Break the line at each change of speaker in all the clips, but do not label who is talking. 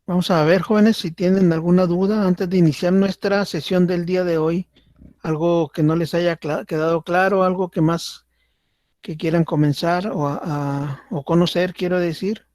Vamos a ver, jóvenes, si tienen alguna duda antes de iniciar nuestra sesión del día de hoy, algo que no les haya quedado claro, algo que más que quieran comenzar o conocer, quiero decir.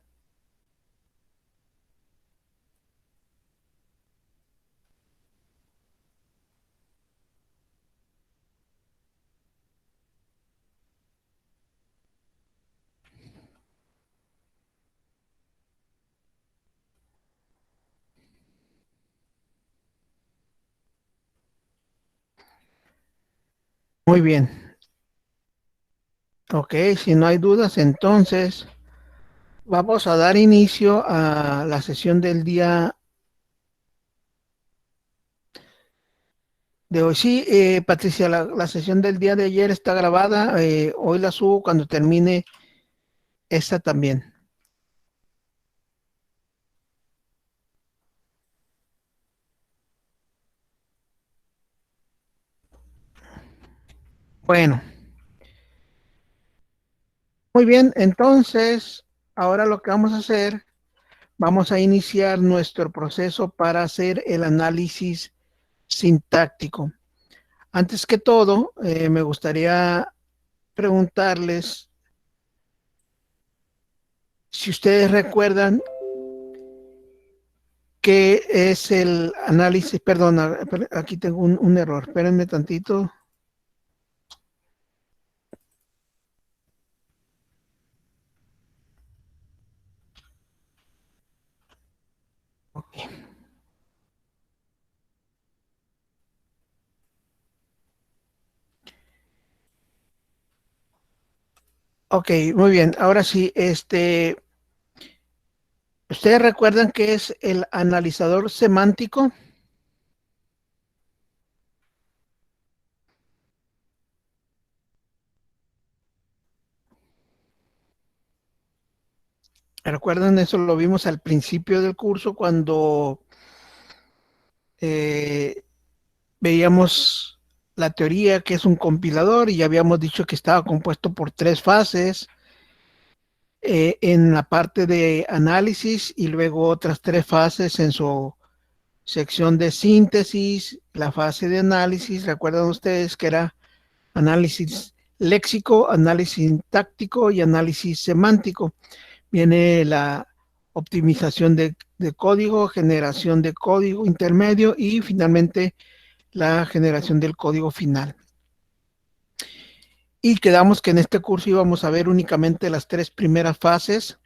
Muy bien. Ok, si no hay dudas, entonces vamos a dar inicio a la sesión del día de hoy. Sí, Patricia, la sesión del día de ayer está grabada. Hoy la subo cuando termine esta también. Bueno, muy bien. Entonces, ahora lo que vamos a hacer, vamos a iniciar nuestro proceso para hacer el análisis sintáctico. Antes que todo, me gustaría preguntarles si ustedes recuerdan qué es el análisis, perdona, aquí tengo un error, espérenme tantito. Ok, muy bien. Ahora sí, ¿ustedes recuerdan qué es el analizador semántico? ¿Recuerdan eso? Lo vimos al principio del curso cuando eh, veíamos la teoría que es un compilador y ya habíamos dicho que estaba compuesto por tres fases en la parte de análisis y luego otras tres fases en su sección de síntesis, la fase de análisis. Recuerdan ustedes que era análisis léxico, análisis sintáctico y análisis semántico. Viene la optimización de código, generación de código intermedio y finalmente la generación del código final. Y quedamos que en este curso íbamos a ver únicamente las tres primeras fases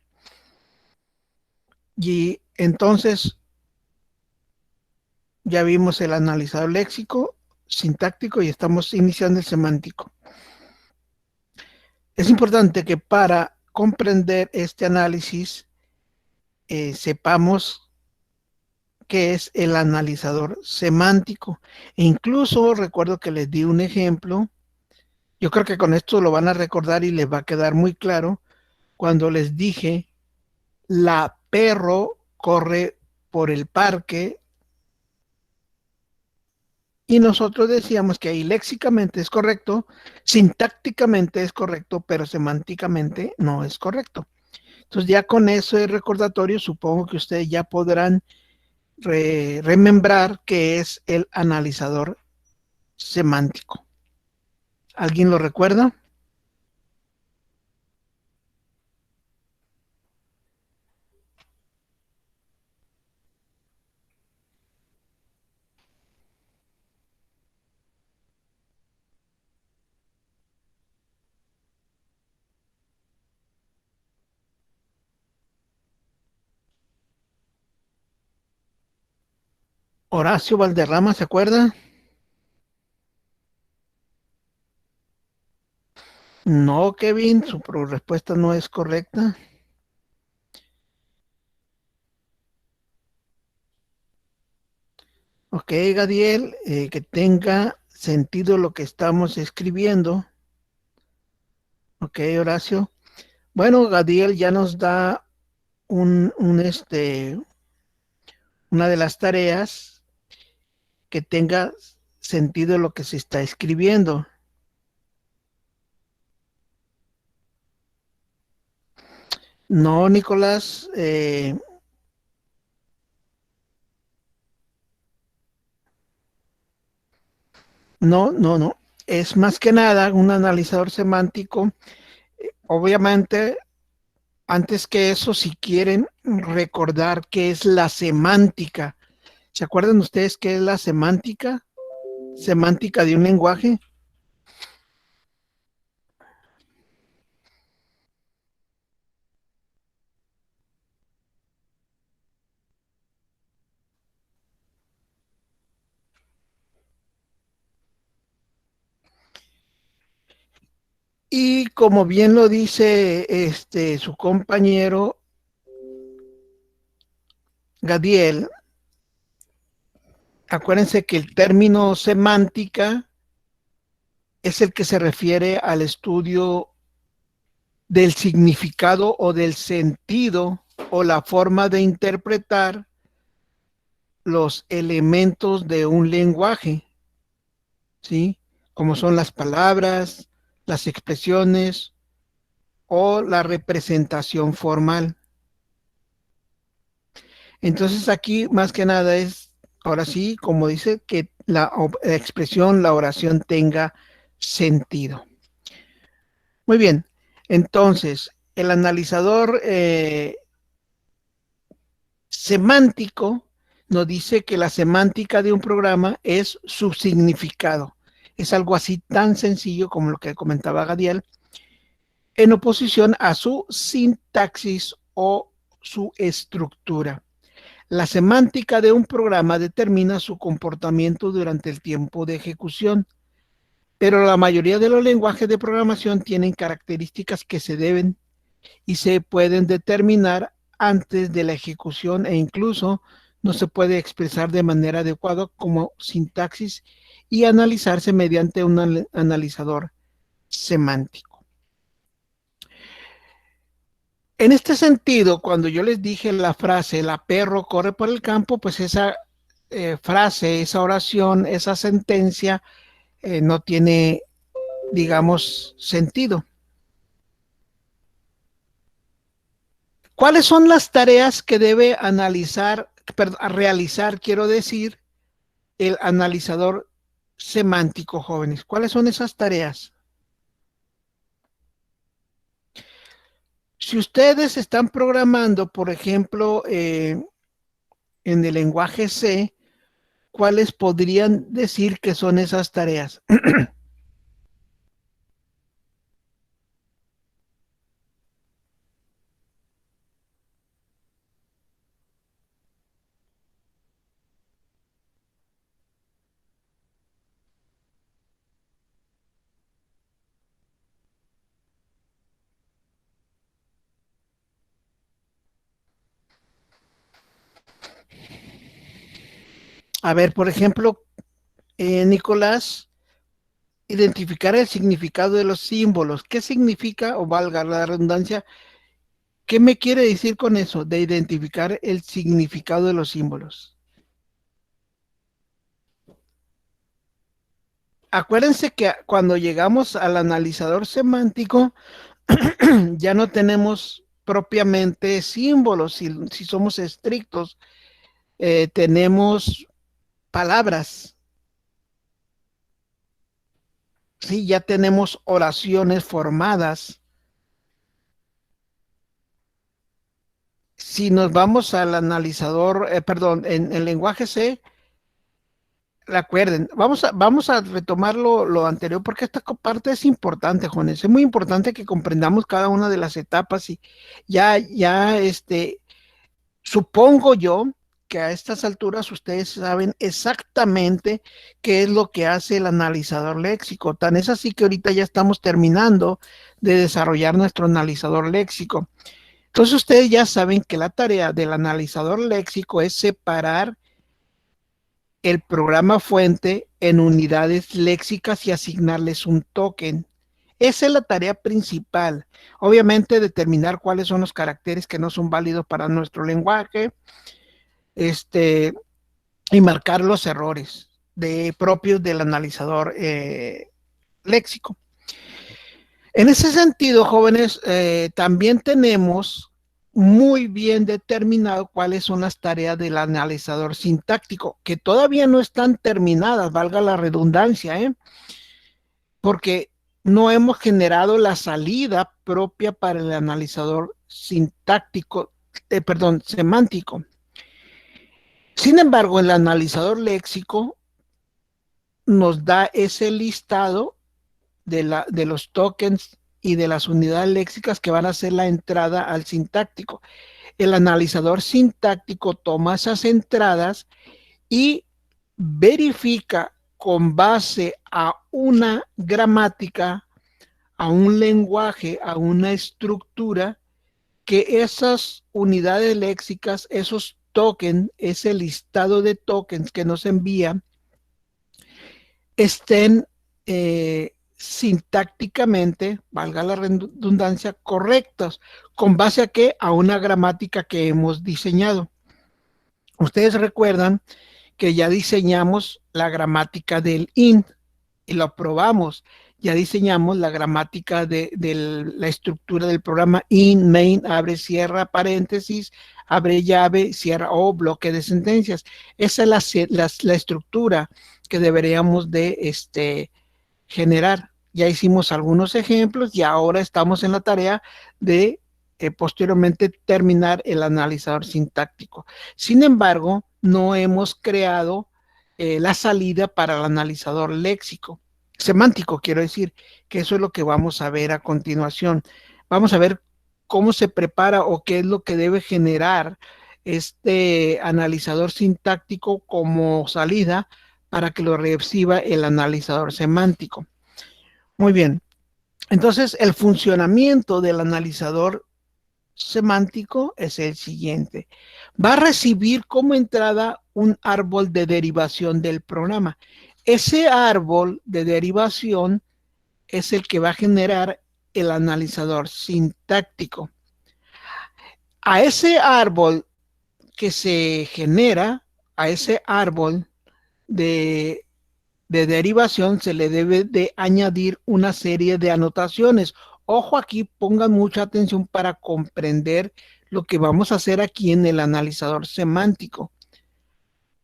y entonces ya vimos el analizador léxico, sintáctico y estamos iniciando el semántico. Es importante que para comprender este análisis sepamos qué es el analizador semántico. E incluso recuerdo que les di un ejemplo. Yo creo que con esto lo van a recordar y les va a quedar muy claro cuando les dije la perro corre por el parque y nosotros decíamos que ahí léxicamente es correcto, sintácticamente es correcto, pero semánticamente no es correcto. Entonces ya con ese recordatorio supongo que ustedes ya podrán remembrar qué es el analizador semántico. ¿Alguien lo recuerda? Horacio Valderrama, ¿se acuerda? No, Kevin, su respuesta no es correcta. Ok, Gadiel, que tenga sentido lo que estamos escribiendo. Ok, Horacio. Bueno, Gadiel ya nos da una de las tareas que tenga sentido lo que se está escribiendo. No, Nicolás, No, no, no. Es más que nada un analizador semántico. Obviamente, antes que eso, si quieren recordar qué es la semántica, ¿se acuerdan ustedes qué es la semántica? Semántica de un lenguaje. Y como bien lo dice su compañero Gadiel, acuérdense que el término semántica es el que se refiere al estudio del significado o del sentido o la forma de interpretar los elementos de un lenguaje, ¿sí? Como son las palabras, las expresiones o la representación formal. Entonces aquí más que nada es, ahora sí, como dice, que la expresión, la oración tenga sentido. Muy bien, entonces el analizador semántico nos dice que la semántica de un programa es su significado. Es algo así tan sencillo como lo que comentaba Gadiel, en oposición a su sintaxis o su estructura. La semántica de un programa determina su comportamiento durante el tiempo de ejecución, pero la mayoría de los lenguajes de programación tienen características que se deben y se pueden determinar antes de la ejecución e incluso no se puede expresar de manera adecuada como sintaxis y analizarse mediante un analizador semántico. En este sentido, cuando yo les dije la frase, la perro corre por el campo, pues esa frase, esa oración, esa sentencia no tiene, digamos, sentido. ¿Cuáles son las tareas que debe analizar, realizar, quiero decir, el analizador semántico, jóvenes? ¿Cuáles son esas tareas? Si ustedes están programando, por ejemplo, en el lenguaje C, ¿cuáles podrían decir que son esas tareas? A ver, por ejemplo, Nicolás, identificar el significado de los símbolos. ¿Qué significa, o valga la redundancia, qué me quiere decir con eso de identificar el significado de los símbolos? Acuérdense que cuando llegamos al analizador semántico, ya no tenemos propiamente símbolos, si somos estrictos, tenemos palabras, sí, ya tenemos oraciones formadas. Si nos vamos al analizador, perdón, en el lenguaje C, recuerden, vamos a retomar lo anterior porque esta parte es importante, Jones. Es muy importante que comprendamos cada una de las etapas y ya, supongo yo que a estas alturas ustedes saben exactamente qué es lo que hace el analizador léxico. Tan es así que ahorita ya estamos terminando de desarrollar nuestro analizador léxico. Entonces ustedes ya saben que la tarea del analizador léxico es separar el programa fuente en unidades léxicas y asignarles un token. Esa es la tarea principal. Obviamente determinar cuáles son los caracteres que no son válidos para nuestro lenguaje, este, y marcar los errores propios del analizador léxico. En ese sentido, jóvenes, también tenemos muy bien determinado cuáles son las tareas del analizador sintáctico, que todavía no están terminadas, valga la redundancia, porque no hemos generado la salida propia para el analizador sintáctico, perdón, semántico. Sin embargo, el analizador léxico nos da ese listado de los tokens y de las unidades léxicas que van a ser la entrada al sintáctico. El analizador sintáctico toma esas entradas y verifica con base a una gramática, a un lenguaje, a una estructura, que esas unidades léxicas, esos tokens, ese listado de tokens que nos envía, estén sintácticamente, valga la redundancia, correctos. ¿Con base a qué? A una gramática que hemos diseñado. Ustedes recuerdan que ya diseñamos la gramática del in y lo probamos. Ya diseñamos la gramática de la estructura del programa in, main, abre, cierra, paréntesis, abre llave, cierra o bloque de sentencias. Esa es la estructura que deberíamos de generar. Ya hicimos algunos ejemplos y ahora estamos en la tarea de posteriormente terminar el analizador sintáctico. Sin embargo, no hemos creado la salida para el analizador léxico, semántico, quiero decir, que eso es lo que vamos a ver a continuación. Vamos a ver cómo se prepara o qué es lo que debe generar este analizador sintáctico como salida para que lo reciba el analizador semántico. Muy bien. Entonces, el funcionamiento del analizador semántico es el siguiente. Va a recibir como entrada un árbol de derivación del programa. Ese árbol de derivación es el que va a generar el analizador sintáctico. A ese árbol que se genera, a ese árbol de derivación se le debe de añadir una serie de anotaciones. Ojo aquí, pongan mucha atención para comprender lo que vamos a hacer aquí en el analizador semántico.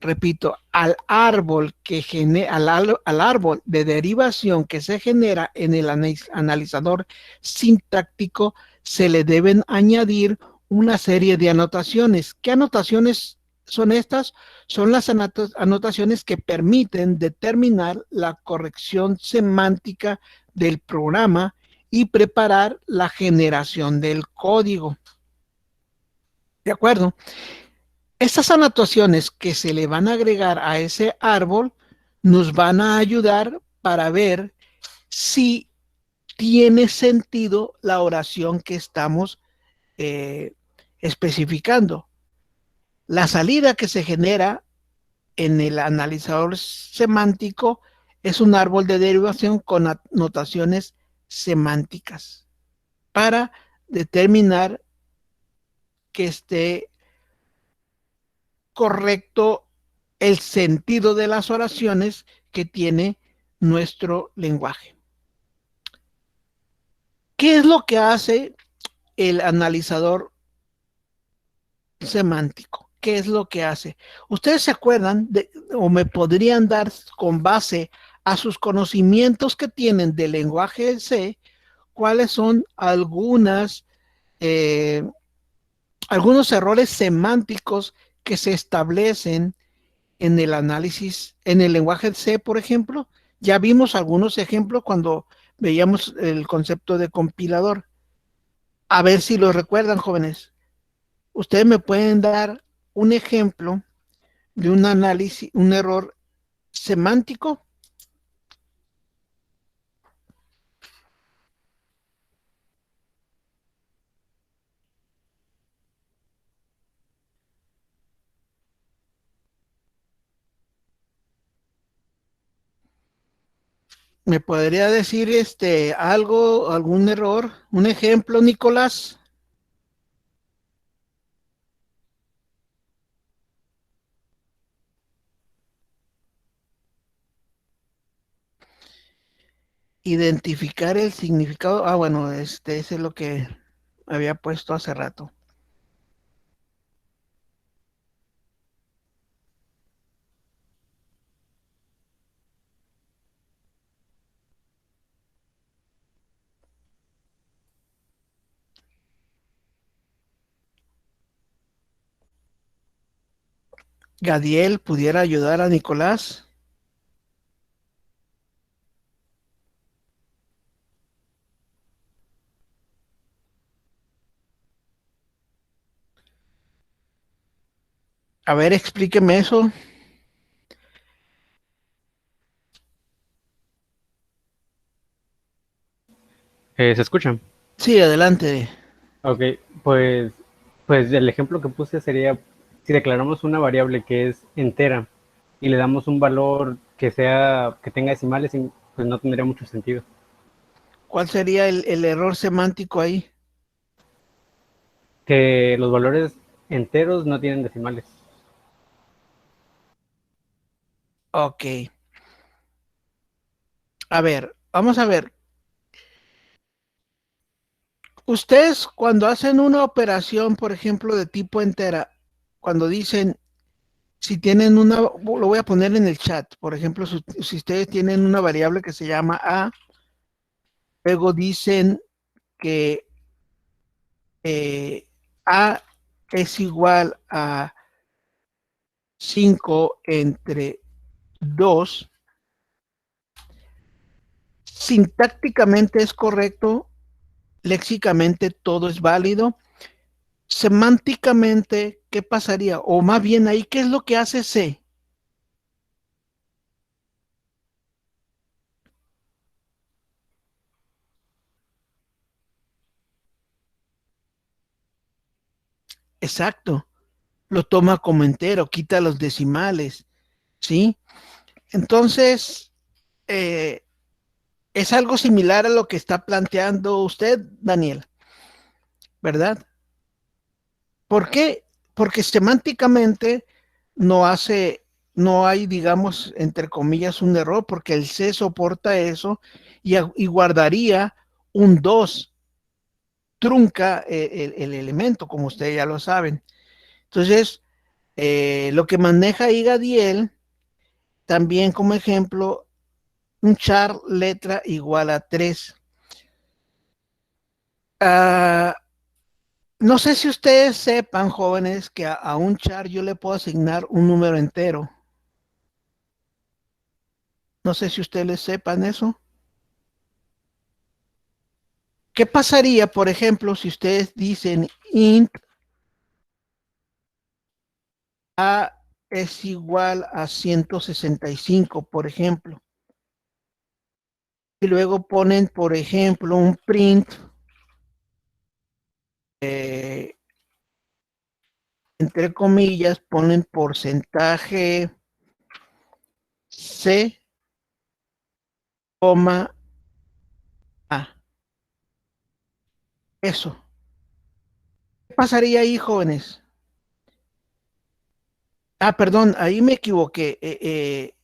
Repito, al árbol de derivación que se genera en el analizador sintáctico se le deben añadir una serie de anotaciones. ¿Qué anotaciones son estas? Son las anotaciones que permiten determinar la corrección semántica del programa y preparar la generación del código. ¿De acuerdo? Estas anotaciones que se le van a agregar a ese árbol nos van a ayudar para ver si tiene sentido la oración que estamos eh, especificando. La salida que se genera en el analizador semántico es un árbol de derivación con anotaciones semánticas para determinar que esté correcto el sentido de las oraciones que tiene nuestro lenguaje. ¿Qué es lo que hace el analizador semántico? ¿Qué es lo que hace? ¿Ustedes se acuerdan o me podrían dar con base a sus conocimientos que tienen del lenguaje C, cuáles son algunos errores semánticos que se establecen en el análisis, en el lenguaje C, por ejemplo? Ya vimos algunos ejemplos cuando veíamos el concepto de compilador. A ver si lo recuerdan, jóvenes. Ustedes me pueden dar un ejemplo de un análisis, un error semántico. ¿Me podría decir algo, algún error, un ejemplo, Nicolás? Identificar el significado. Ah, bueno, ese es lo que había puesto hace rato. Gadiel pudiera ayudar a Nicolás. A ver, explíqueme eso.
¿Se escucha?
Sí, adelante.
Ok, pues, pues el ejemplo que puse sería si declaramos una variable que es entera y le damos un valor que sea, que tenga decimales, pues no tendría mucho sentido.
¿Cuál sería el error semántico ahí?
Que los valores enteros no tienen decimales.
Ok. A ver, vamos a ver. Ustedes cuando hacen una operación, por ejemplo, de tipo entera, cuando dicen, si tienen una, lo voy a poner en el chat, por ejemplo, si ustedes tienen una variable que se llama A, luego dicen que eh, A es igual a 5 entre 2, sintácticamente es correcto, léxicamente todo es válido, semánticamente, ¿qué pasaría? O más bien ahí, ¿qué es lo que hace C? Exacto, lo toma como entero, quita los decimales, ¿sí? Entonces, eh, es algo similar a lo que está planteando usted, Daniel, ¿verdad? ¿Por qué? Porque semánticamente no hace, no hay, digamos, entre comillas, un error, porque el C soporta eso y guardaría un 2 trunca el elemento, como ustedes ya lo saben. Entonces, lo que maneja Igadiel, también como ejemplo, un char letra igual a 3. No sé si ustedes sepan, jóvenes, que a un char yo le puedo asignar un número entero. No sé si ustedes sepan eso. ¿Qué pasaría, por ejemplo, si ustedes dicen int a es igual a 165, por ejemplo? Y luego ponen, por ejemplo, un print, eh, entre comillas, ponen porcentaje C, coma A. Eso. ¿Qué pasaría ahí, jóvenes? Perdón, ahí me equivoqué.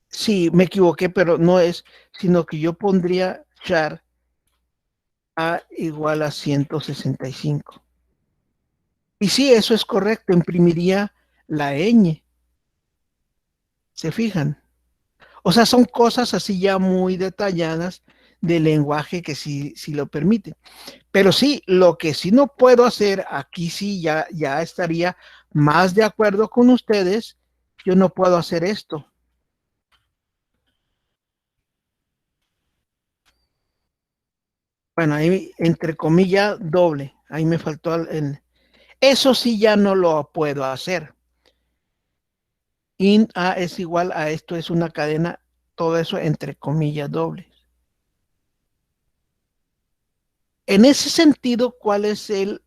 Sí, me equivoqué, pero no es, sino que yo pondría char A igual a 165. Y sí, eso es correcto, imprimiría la ñ, ¿se fijan? O sea, son cosas así ya muy detalladas del lenguaje que sí lo permite. Pero sí, lo que sí no puedo hacer, aquí sí ya estaría más de acuerdo con ustedes, yo no puedo hacer esto. Bueno, ahí entre comillas doble, ahí me faltó eso sí ya no lo puedo hacer. Int A es igual a esto, es una cadena, todo eso entre comillas dobles. En ese sentido, ¿cuál es el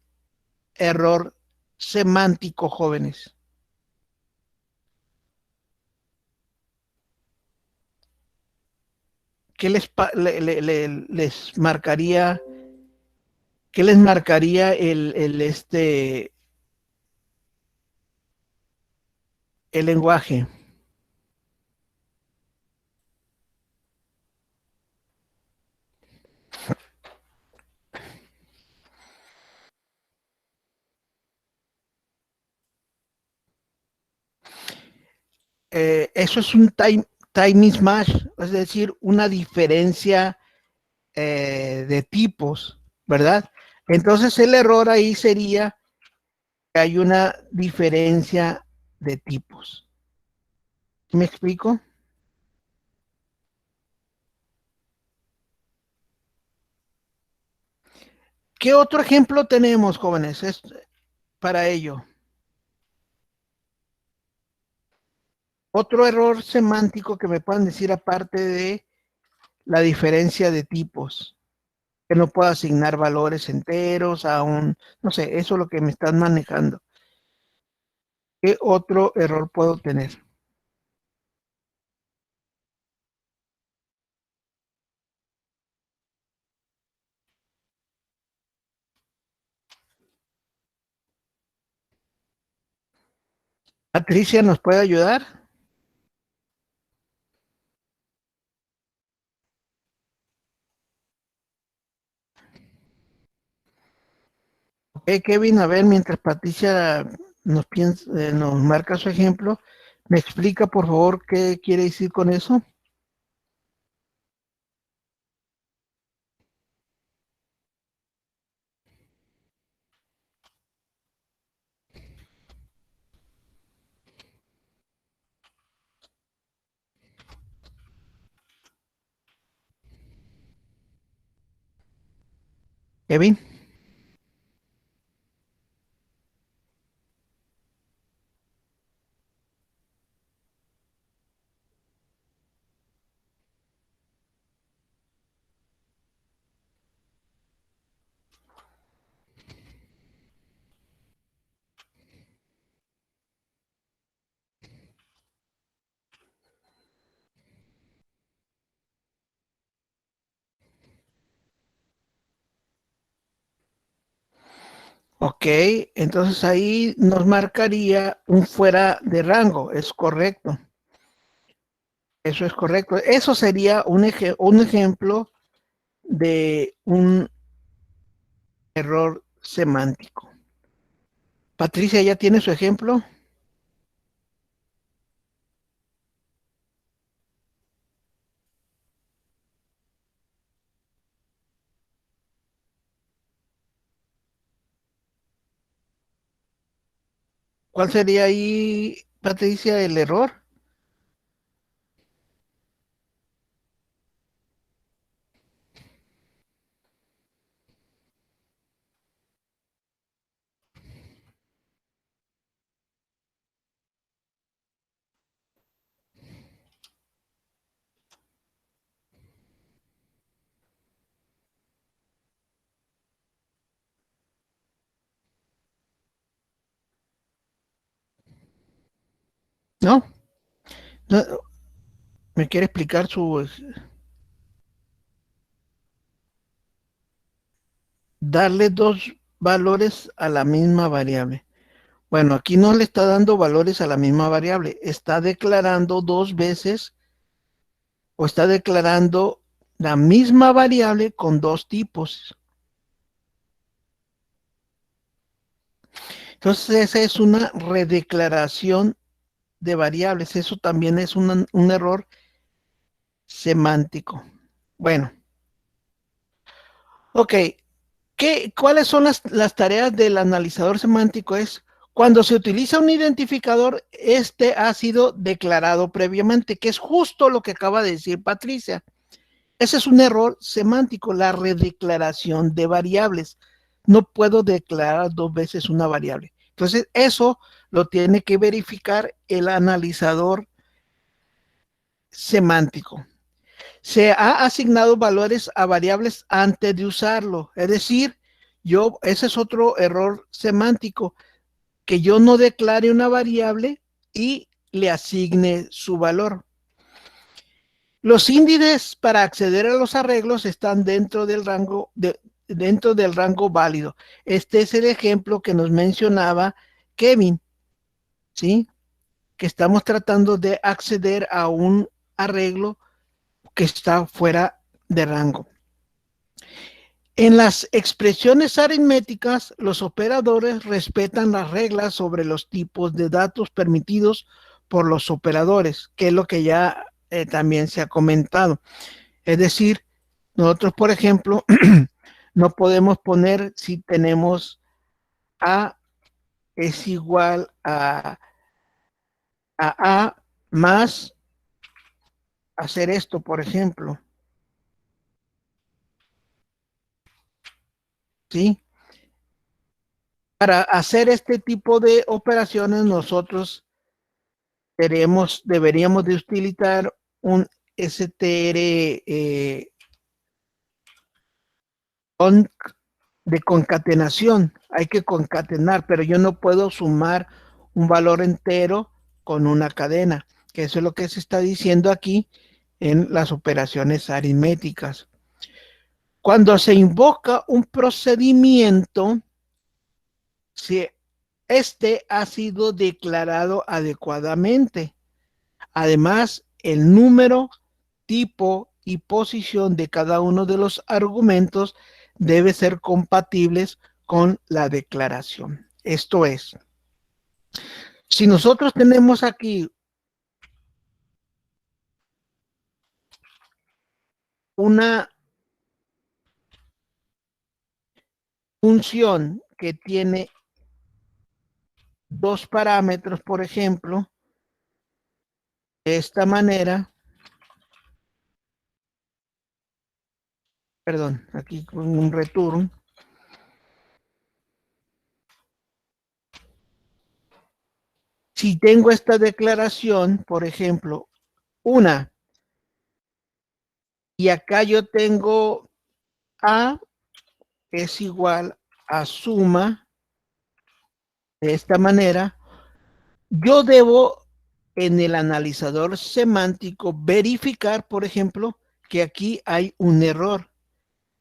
error semántico, jóvenes? ¿Qué les marcaría, qué les marcaría el lenguaje? Eso es un time mismatch, es decir, una diferencia de tipos, ¿verdad? Entonces el error ahí sería que hay una diferencia de tipos. ¿Me explico? ¿Qué otro ejemplo tenemos, jóvenes? Es para ello. Otro error semántico que me puedan decir aparte de la diferencia de tipos. Que no puedo asignar valores enteros a un, no sé, eso es lo que me están manejando. ¿Qué otro error puedo tener? Patricia, ¿nos puede ayudar? Kevin, a ver, mientras Patricia nos marca su ejemplo, ¿me explica por favor qué quiere decir con eso? Kevin. Ok, entonces ahí nos marcaría un fuera de rango, es correcto. Eso es correcto. Eso sería un ejemplo de un error semántico. Patricia, ¿ya tiene su ejemplo? ¿Cuál sería ahí, Patricia, el error? ¿No? ¿No? ¿Me quiere explicar su... darle dos valores a la misma variable? Bueno, aquí no le está dando valores a la misma variable, está declarando dos veces o está declarando la misma variable con dos tipos. Entonces, esa es una redeclaración de variables. Eso también es un error semántico. Bueno, ok. ¿Cuáles son las tareas del analizador semántico? Es cuando se utiliza un identificador, este ha sido declarado previamente, que es justo lo que acaba de decir Patricia. Ese es un error semántico, la redeclaración de variables. No puedo declarar dos veces una variable. Entonces, eso lo tiene que verificar el analizador semántico. Se ha asignado valores a variables antes de usarlo. Es decir, ese es otro error semántico, que yo no declare una variable y le asigne su valor. Los índices para acceder a los arreglos están dentro del rango válido. Este es el ejemplo que nos mencionaba Kevin, ¿sí? Que estamos tratando de acceder a un arreglo que está fuera de rango. En las expresiones aritméticas, los operadores respetan las reglas sobre los tipos de datos permitidos por los operadores, que es lo que ya también se ha comentado. Es decir, nosotros, por ejemplo, no podemos poner si tenemos A es igual a A más hacer esto, por ejemplo. ¿Sí? Para hacer este tipo de operaciones nosotros deberíamos de utilizar un str de concatenación. Hay que concatenar, pero yo no puedo sumar un valor entero con una cadena, que eso es lo que se está diciendo aquí en las operaciones aritméticas. Cuando se invoca un procedimiento, si este ha sido declarado adecuadamente. Además, el número, tipo y posición de cada uno de los argumentos debe ser compatibles con la declaración. Esto es, si nosotros tenemos aquí una función que tiene dos parámetros, por ejemplo, de esta manera, perdón, aquí con un return, si tengo esta declaración, por ejemplo, una, y acá yo tengo A es igual a suma, de esta manera, yo debo en el analizador semántico verificar, por ejemplo, que aquí hay un error.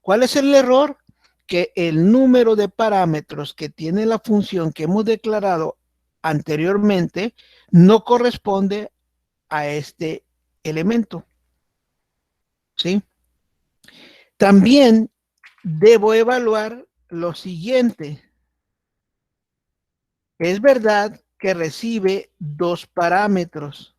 ¿Cuál es el error? Que el número de parámetros que tiene la función que hemos declarado anteriormente no corresponde a este elemento. ¿Sí? También debo evaluar lo siguiente. Es verdad que recibe dos parámetros.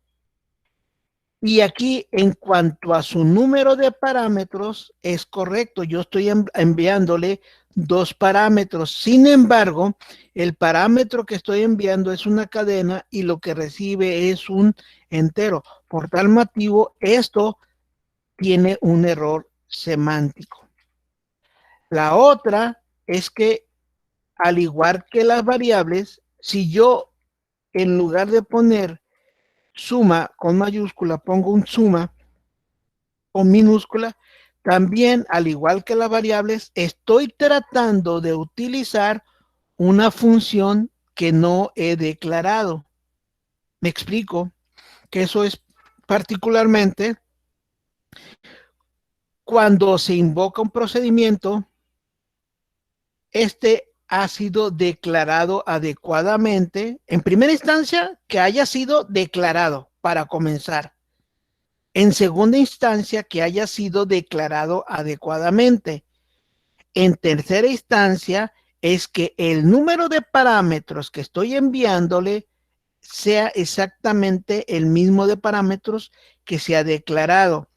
Y aquí, en cuanto a su número de parámetros, es correcto. Yo estoy enviándole dos parámetros. Sin embargo, el parámetro que estoy enviando es una cadena y lo que recibe es un entero. Por tal motivo, esto tiene un error semántico. La otra es que, al igual que las variables, si yo en lugar de poner suma con mayúscula pongo un suma con minúscula, también, al igual que las variables, estoy tratando de utilizar una función que no he declarado. Me explico que eso es particularmente cuando se invoca un procedimiento, este ha sido declarado adecuadamente. En primera instancia, que haya sido declarado para comenzar. En segunda instancia, que haya sido declarado adecuadamente. En tercera instancia, es que el número de parámetros que estoy enviándole sea exactamente el mismo de parámetros que se ha declarado.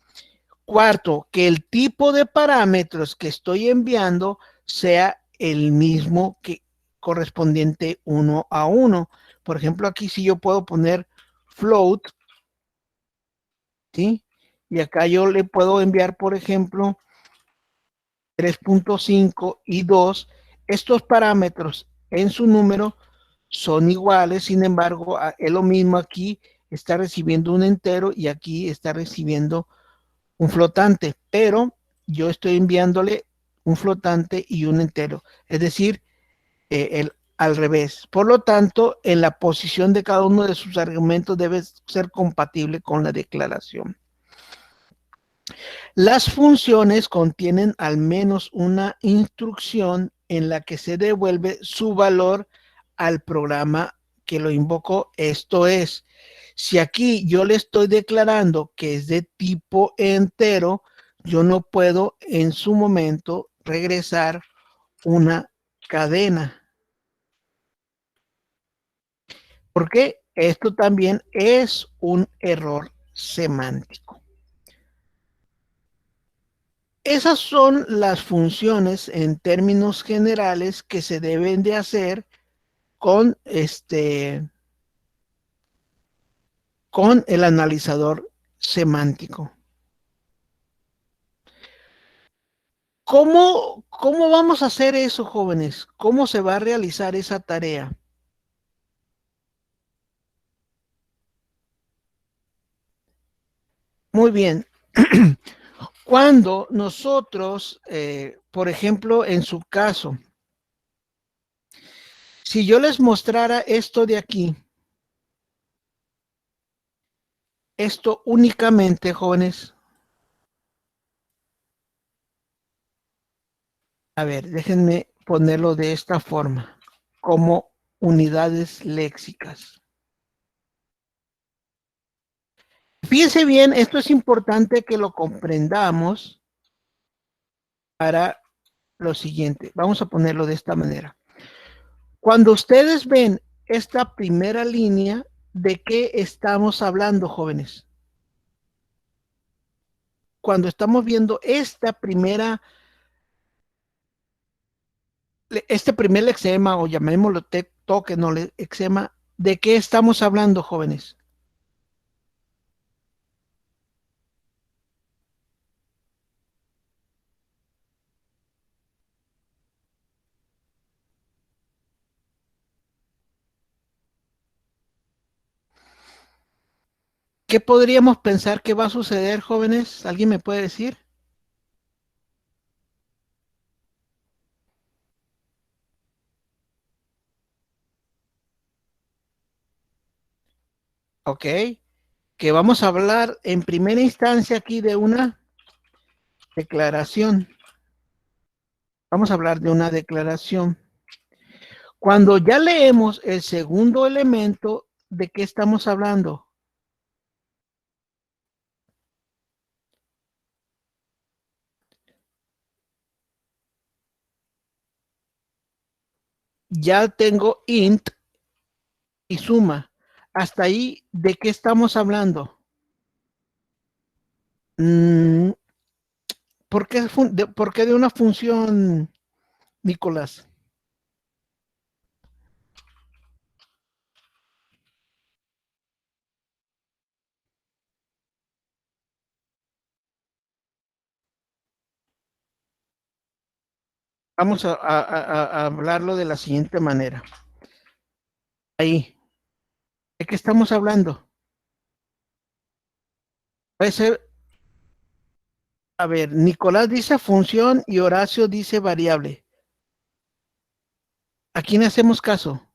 Cuarto, que el tipo de parámetros que estoy enviando sea el mismo que correspondiente uno a uno. Por ejemplo, aquí sí yo puedo poner float, ¿sí? Y acá yo le puedo enviar, por ejemplo, 3.5 y 2. Estos parámetros en su número son iguales, sin embargo, es lo mismo aquí, está recibiendo un entero y aquí está recibiendo un flotante, pero yo estoy enviándole un flotante y un entero, es decir, al revés. Por lo tanto, en la posición de cada uno de sus argumentos debe ser compatible con la declaración. Las funciones contienen al menos una instrucción en la que se devuelve su valor al programa que lo invocó. Esto es, si aquí yo le estoy declarando que es de tipo entero, yo no puedo en su momento regresar una cadena. Porque esto también es un error semántico. Esas son las funciones en términos generales que se deben de hacer con con el analizador semántico. ¿Cómo vamos a hacer eso, jóvenes? ¿Cómo se va a realizar esa tarea? Muy bien. Cuando nosotros, por ejemplo, en su caso, si yo les mostrara esto de aquí, esto únicamente, jóvenes, a ver, déjenme ponerlo de esta forma, como unidades léxicas. Fíjense bien, esto es importante que lo comprendamos para lo siguiente. Vamos a ponerlo de esta manera. Cuando ustedes ven esta primera línea, ¿de qué estamos hablando, jóvenes? Cuando estamos viendo este primer lexema, o llamémoslo token o lexema, ¿de qué estamos hablando, jóvenes? ¿Qué podríamos pensar que va a suceder, jóvenes? ¿Alguien me puede decir? Ok, que vamos a hablar en primera instancia aquí de una declaración. Vamos a hablar de una declaración. Cuando ya leemos el segundo elemento, ¿de qué estamos hablando? Ya tengo int y suma. Hasta ahí, ¿de qué estamos hablando? Mm, ¿por qué de una función, Nicolás? Vamos a hablarlo de la siguiente manera. Ahí, ¿de qué estamos hablando? Puede ser, a ver, Nicolás dice función y Horacio dice variable. ¿A quién hacemos caso?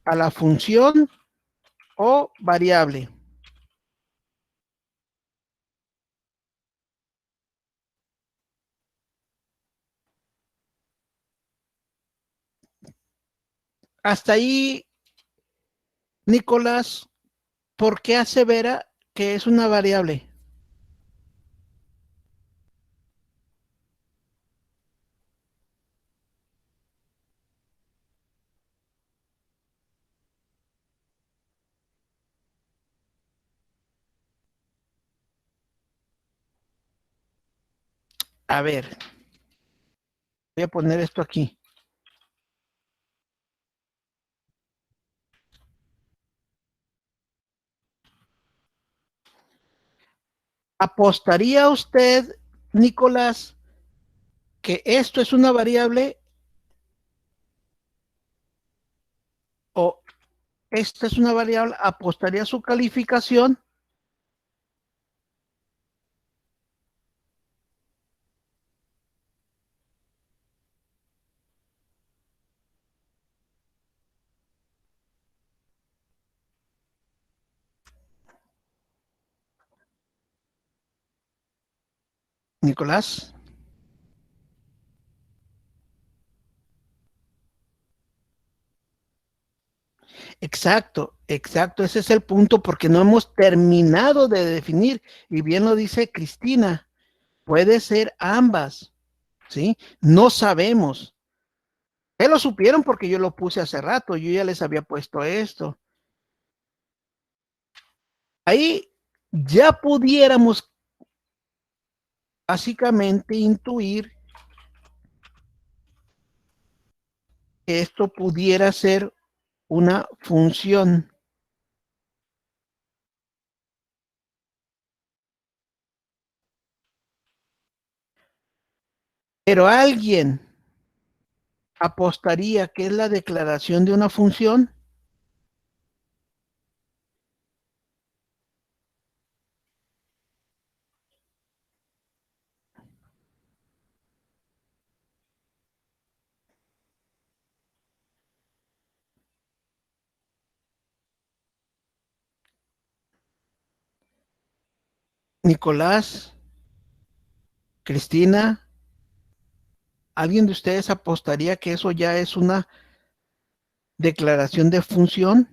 ¿A la función o variable? Hasta ahí, Nicolás, ¿por qué asevera que es una variable? A ver, voy a poner esto aquí. ¿Apostaría usted, Nicolás, que esto es una variable o esta es una variable? ¿Apostaría su calificación? Nicolás. Exacto, exacto. Ese es el punto porque no hemos terminado de definir. Y bien lo dice Cristina, puede ser ambas, ¿sí? No sabemos. Lo supieron porque yo lo puse hace rato, yo ya les había puesto esto. Ahí ya pudiéramos básicamente intuir que esto pudiera ser una función. Pero alguien apostaría que es la declaración de una función. Nicolás, Cristina, ¿alguien de ustedes apostaría que eso ya es una declaración de función?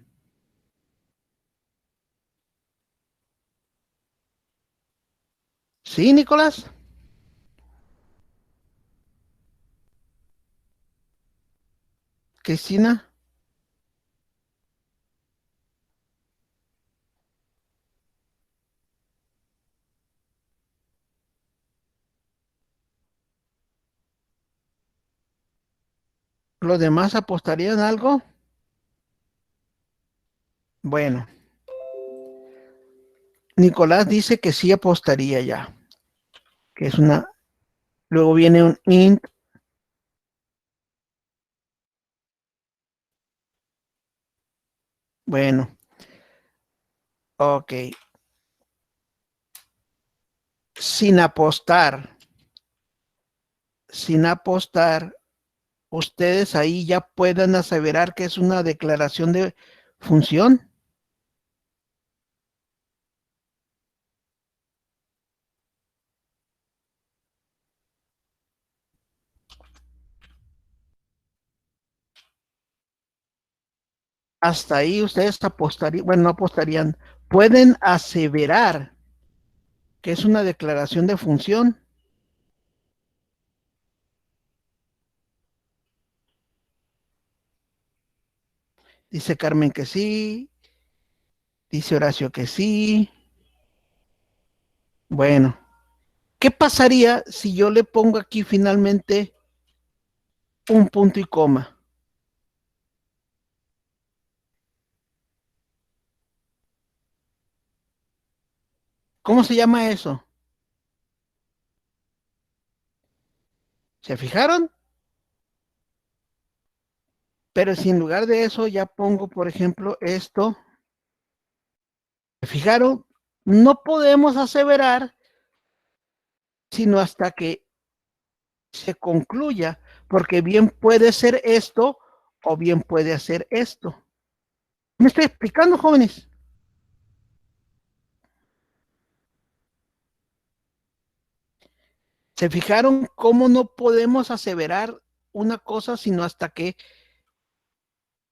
Sí, Nicolás. Cristina. ¿Los demás apostarían algo? Bueno, Nicolás dice que sí apostaría ya, que es una. Luego viene un int. Bueno, ok. Sin apostar, sin apostar, ustedes ahí ya pueden aseverar que es una declaración de función. Hasta ahí ustedes apostarían, bueno, no apostarían, pueden aseverar que es una declaración de función. Dice Carmen que sí, dice Horacio que sí. Bueno, ¿qué pasaría si yo le pongo aquí finalmente un punto y coma? ¿Cómo se llama eso? ¿Se fijaron? Pero si en lugar de eso ya pongo, por ejemplo, esto, ¿se fijaron? No podemos aseverar sino hasta que se concluya, porque bien puede ser esto o bien puede hacer esto. ¿Me estoy explicando, jóvenes? ¿Se fijaron cómo no podemos aseverar una cosa sino hasta que,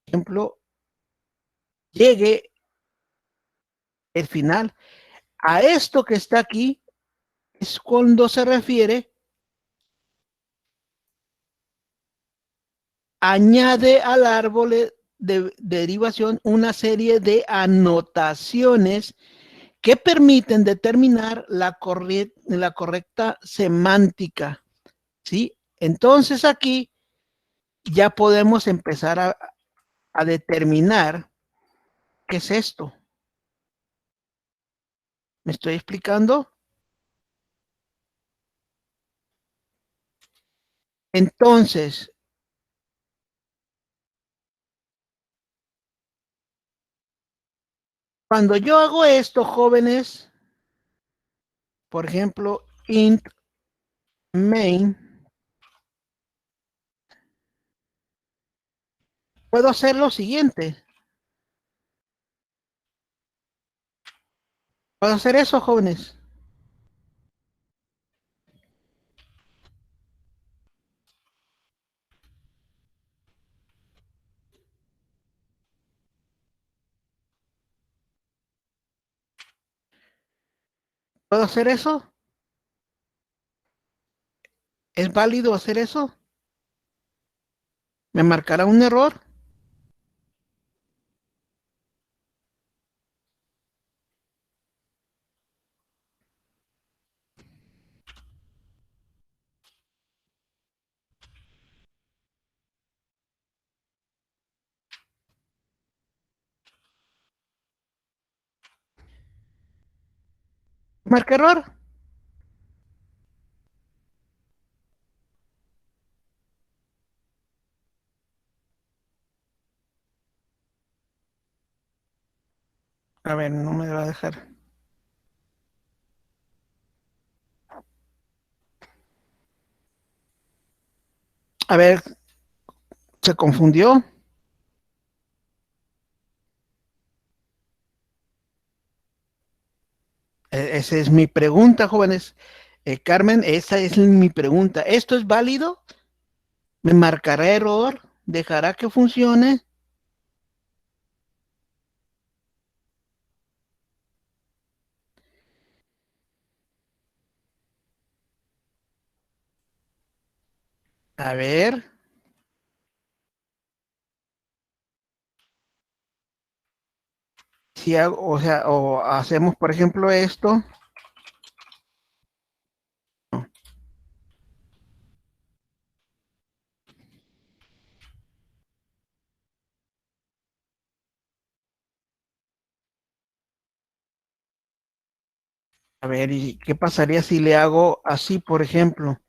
por ejemplo, llegue el final? A esto que está aquí es cuando se refiere, añade al árbol de derivación una serie de anotaciones que permiten determinar la correcta semántica, ¿sí? Entonces aquí ya podemos empezar a determinar qué es esto. ¿Me estoy explicando? Entonces, cuando yo hago esto, jóvenes, por ejemplo, int main, puedo hacer lo siguiente. Puedo hacer eso, jóvenes. ¿Puedo hacer eso? ¿Es válido hacer eso? ¿Me marcará un error? ¿Marca error? A ver, no me va a dejar. A ver, se confundió. Esa es mi pregunta, jóvenes. Carmen, esa es mi pregunta. ¿Esto es válido? ¿Me marcará error? ¿Dejará que funcione? A ver, si hago, o sea, o hacemos, por ejemplo, esto. A ver, ¿y qué pasaría si le hago así, por ejemplo?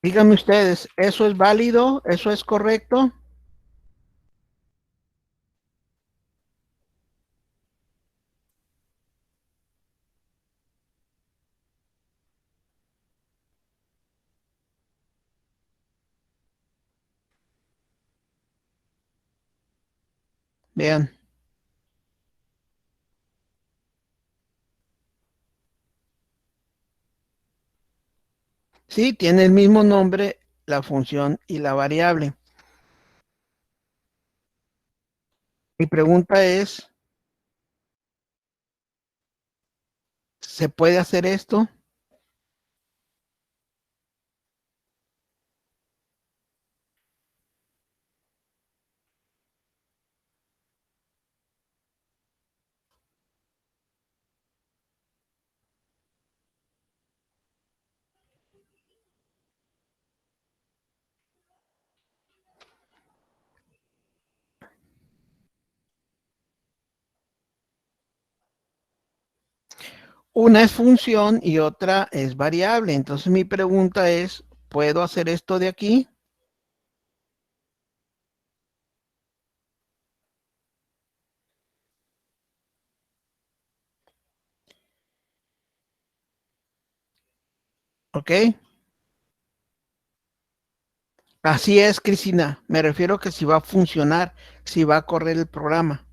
Díganme ustedes, ¿eso es válido? ¿Eso es correcto? Vean, sí, tiene el mismo nombre la función y la variable. Mi pregunta es, ¿se puede hacer esto? Una es función y otra es variable. Entonces mi pregunta es, ¿puedo hacer esto de aquí? ¿Ok? Así es, Cristina. Me refiero que si va a funcionar, si va a correr el programa.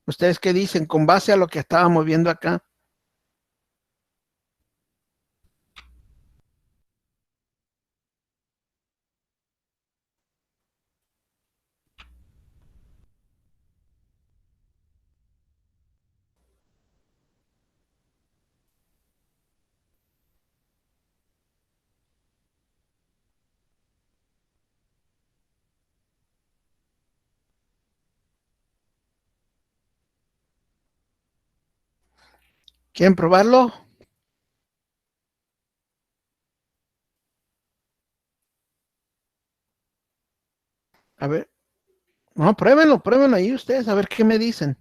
¿Ustedes qué dicen con base a lo que estábamos viendo acá? ¿Quieren probarlo? A ver, no, pruébenlo, pruébenlo ahí ustedes, a ver qué me dicen.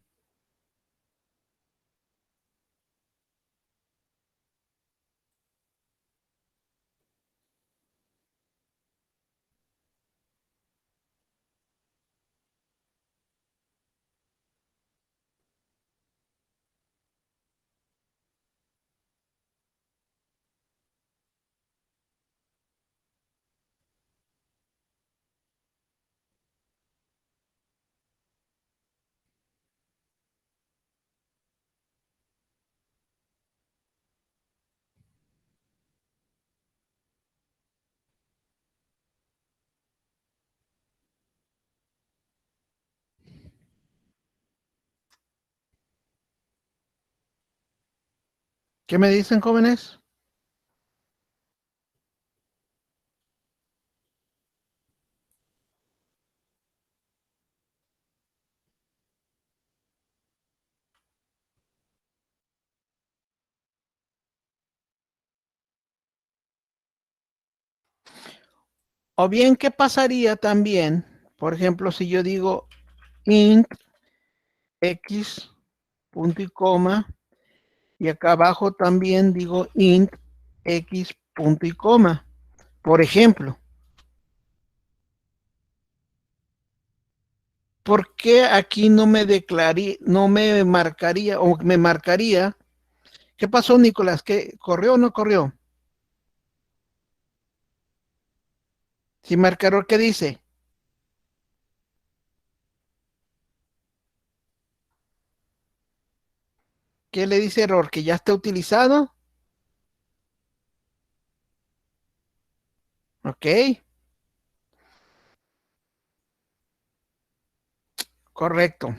¿Qué me dicen, jóvenes? O bien, ¿qué pasaría también? Por ejemplo, si yo digo int X, punto y coma, y acá abajo también digo int X, punto y coma. Por ejemplo, ¿por qué aquí no me no me marcaría o me marcaría? ¿Qué pasó, Nicolás? ¿Qué corrió o no corrió? Si marca error, ¿qué dice? ¿Qué le dice error? ¿Que ya está utilizado? Ok, correcto.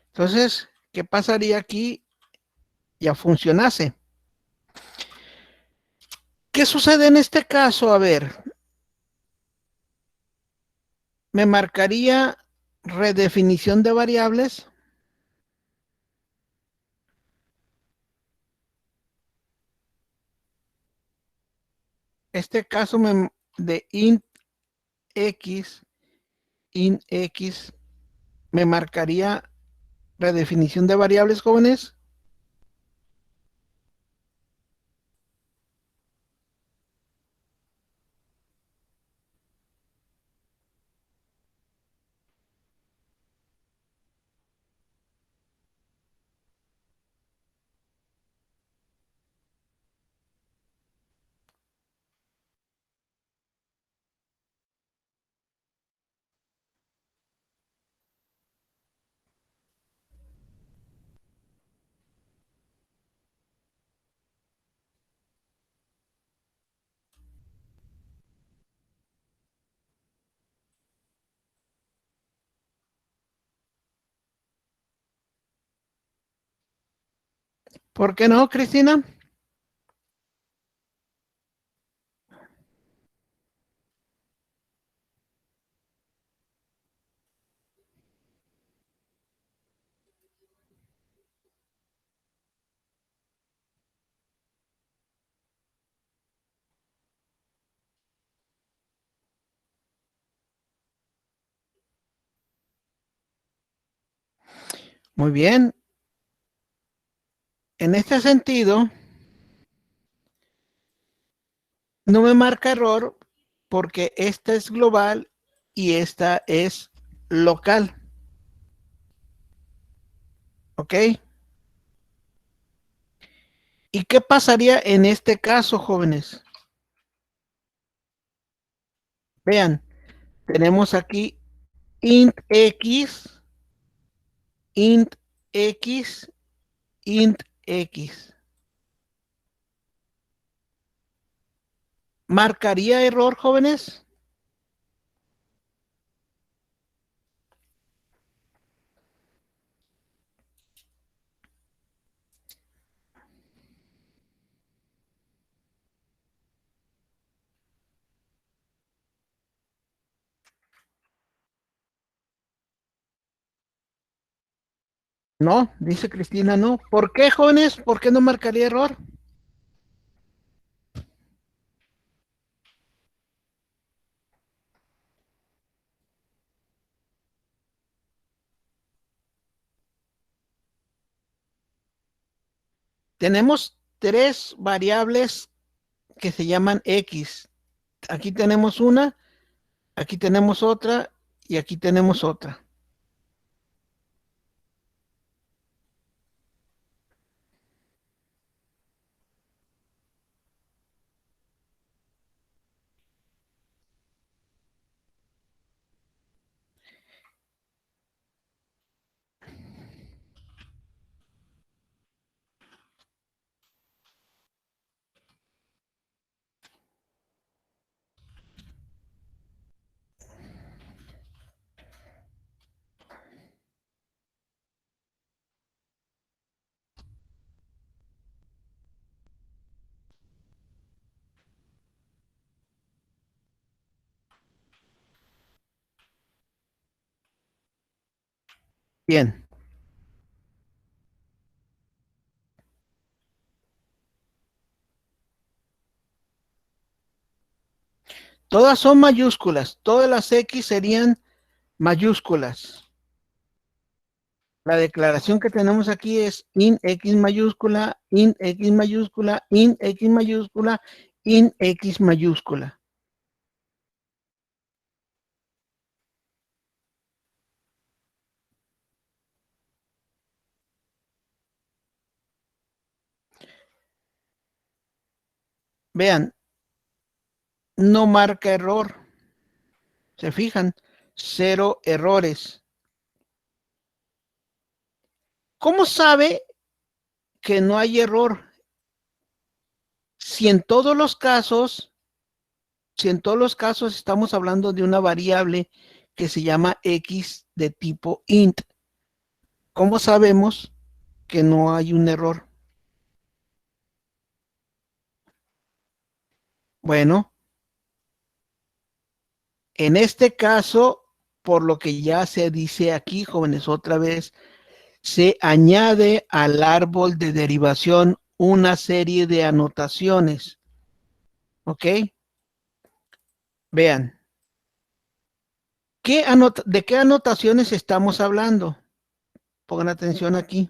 Entonces, ¿qué pasaría aquí? Ya funcionase. ¿Qué sucede en este caso? A ver, me marcaría redefinición de variables. Este caso de int x, me marcaría redefinición de variables, jóvenes. ¿Por qué no, Cristina? Muy bien. En este sentido, no me marca error porque esta es global y esta es local. ¿Ok? ¿Y qué pasaría en este caso, jóvenes? Vean, tenemos aquí int x, int x, int x. ¿Marcaría error, jóvenes? No, dice Cristina, no. ¿Por qué, jóvenes? ¿Por qué no marcaría error? Tenemos tres variables que se llaman x. Aquí tenemos una, aquí tenemos otra y aquí tenemos otra. Bien. Todas son mayúsculas. Todas las X serían mayúsculas. La declaración que tenemos aquí es int x mayúscula, int x mayúscula, int x mayúscula, int x mayúscula. Vean, no marca error. ¿Se fijan? 0 errores. ¿Cómo sabe que no hay error? Si en todos los casos estamos hablando de una variable que se llama x de tipo int, ¿cómo sabemos que no hay un error? Bueno, en este caso, por lo que ya se dice aquí, jóvenes, otra vez, se añade al árbol de derivación una serie de anotaciones. ¿Ok? Vean, ¿de qué anotaciones estamos hablando? Pongan atención aquí.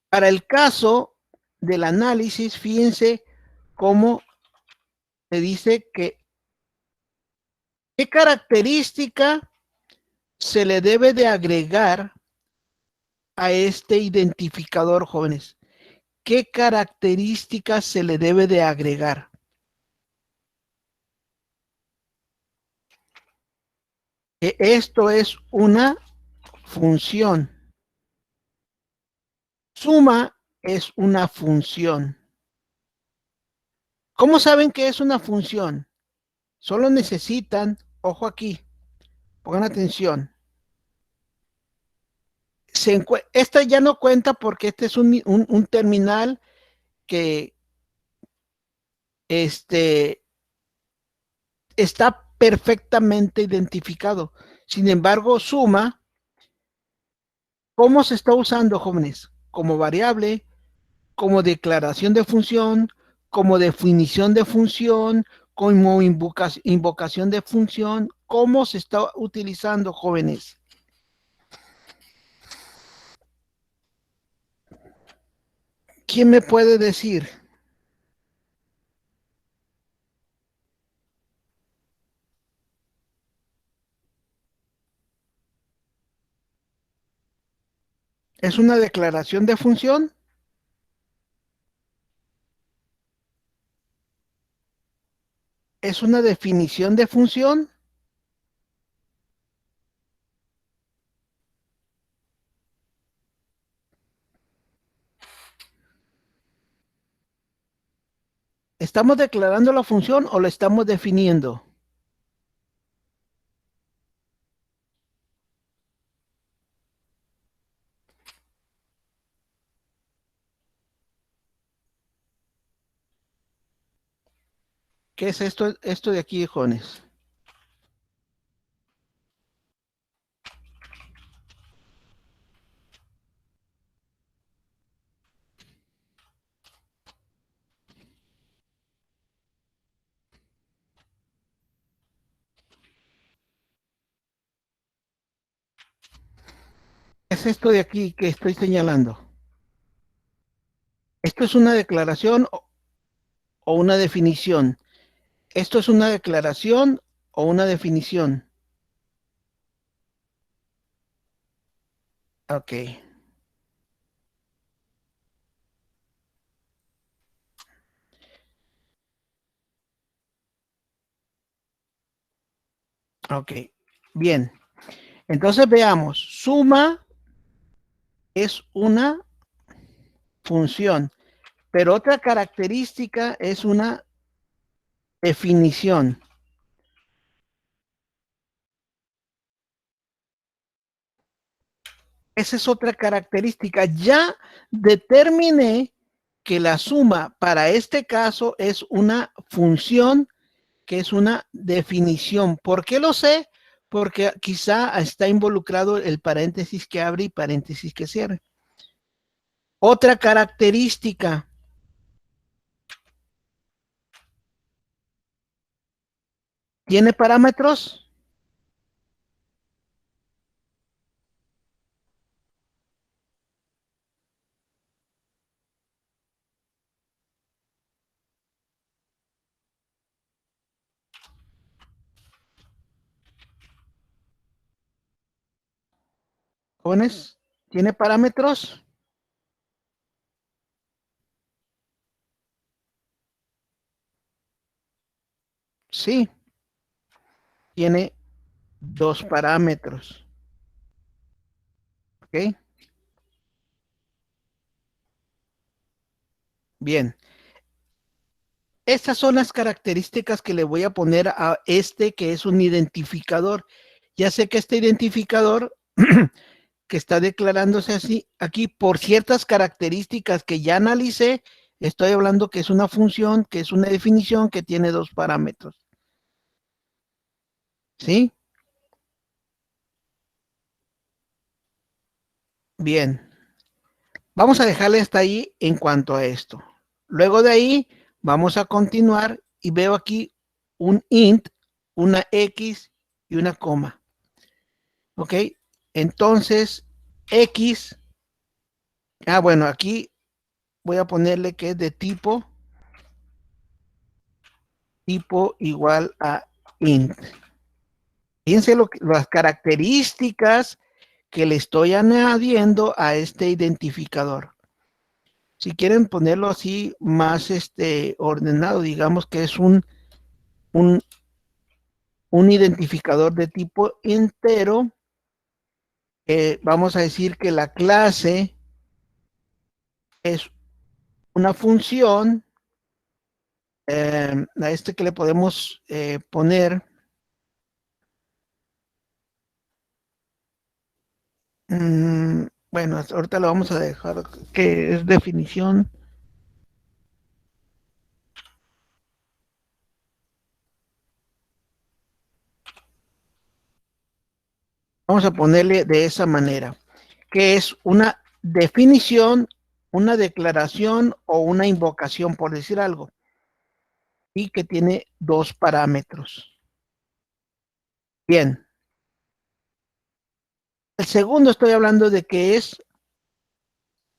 Para el caso del análisis, fíjense cómo se dice que qué característica se le debe de agregar a este identificador, jóvenes. ¿Qué características se le debe de agregar? Que esto es una función. Suma es una función. ¿Cómo saben que es una función? Solo necesitan, ojo aquí, pongan atención. Esta ya no cuenta porque este es un terminal que está perfectamente identificado. Sin embargo, suma, ¿cómo se está usando, jóvenes? Como variable, como declaración de función, como definición de función, como invocación de función. ¿Cómo se está utilizando, jóvenes? ¿Quién me puede decir? ¿Es una declaración de función? ¿Es una definición de función? ¿Estamos declarando la función o la estamos definiendo? ¿Qué es esto de aquí, jóvenes? ¿Qué es esto de aquí que estoy señalando? ¿Esto es una declaración o una definición? ¿Esto es una declaración o una definición? Ok, ok. Bien, entonces veamos. Suma es una función, pero otra característica es una definición. Esa es otra característica. Ya determiné que la suma para este caso es una función que es una definición. ¿Por qué lo sé? Porque quizá está involucrado el paréntesis que abre y paréntesis que cierre. Otra característica. ¿Tiene parámetros? Jóvenes, ¿tiene parámetros? Sí, tiene dos parámetros. ¿Ok? Bien. Estas son las características que le voy a poner a este que es un identificador. Ya sé que este identificador que está declarándose así aquí por ciertas características que ya analicé, estoy hablando que es una función, que es una definición que tiene dos parámetros. ¿Sí? Bien. Vamos a dejarle hasta ahí en cuanto a esto. Luego de ahí vamos a continuar y veo aquí un int, una X y una coma. ¿Ok? Entonces, X, bueno, aquí voy a ponerle que es de tipo igual a int. Fíjense las características que le estoy añadiendo a este identificador. Si quieren ponerlo así más ordenado, digamos que es un, un identificador de tipo entero. Vamos a decir que la clase es una función a este que le podemos poner bueno, ahorita lo vamos a dejar que es definición. Vamos a ponerle de esa manera, que es una definición, una declaración o una invocación, por decir algo, y que tiene dos parámetros. Bien. El segundo estoy hablando de que es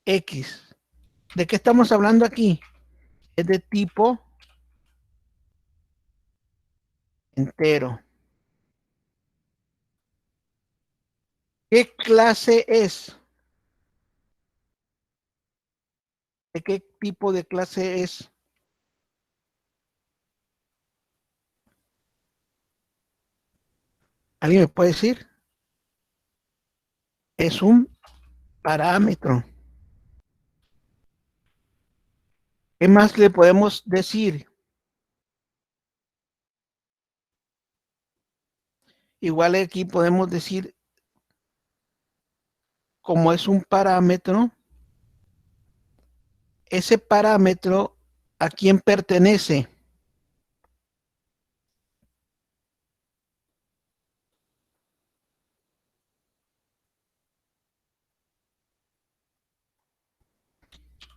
X. ¿De qué estamos hablando aquí? Es de tipo entero. ¿Qué clase es? ¿De qué tipo de clase es? ¿Alguien me puede decir? Es un parámetro. ¿Qué más le podemos decir? Igual aquí podemos decir, como es un parámetro, ese parámetro, ¿a quién pertenece?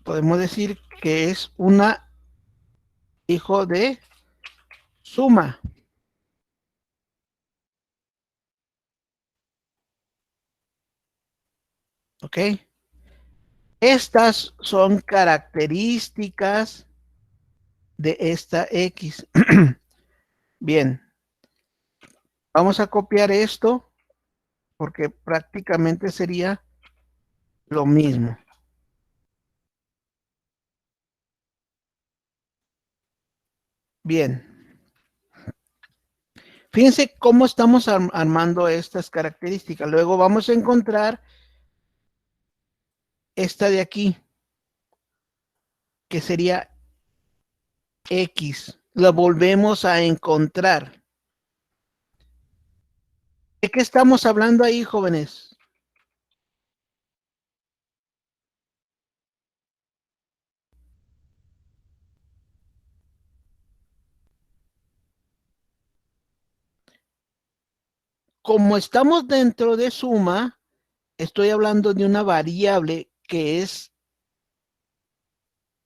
Podemos decir que es una hijo de suma. ¿Ok? Estas son características de esta X. Bien, vamos a copiar esto porque prácticamente sería lo mismo. Bien. Fíjense cómo estamos armando estas características. Luego vamos a encontrar esta de aquí, que sería X. La volvemos a encontrar. ¿De qué estamos hablando ahí, jóvenes? Como estamos dentro de suma, estoy hablando de una variable que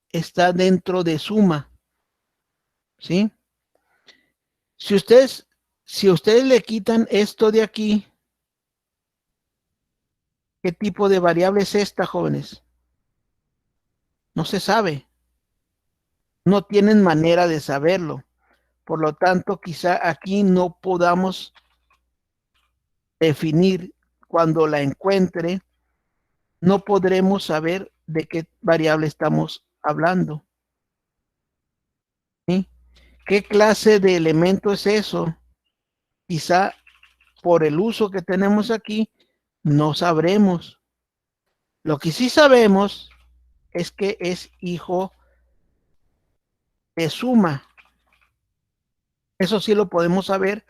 está dentro de suma. ¿Sí? Si ustedes le quitan esto de aquí, ¿qué tipo de variable es esta, jóvenes? No se sabe. No tienen manera de saberlo. Por lo tanto, quizá aquí no podamos definir cuando la encuentre, no podremos saber de qué variable estamos hablando. ¿Sí? ¿Qué clase de elemento es eso? Quizá por el uso que tenemos aquí, no sabremos. Lo que sí sabemos es que es hijo de suma. Eso sí lo podemos saber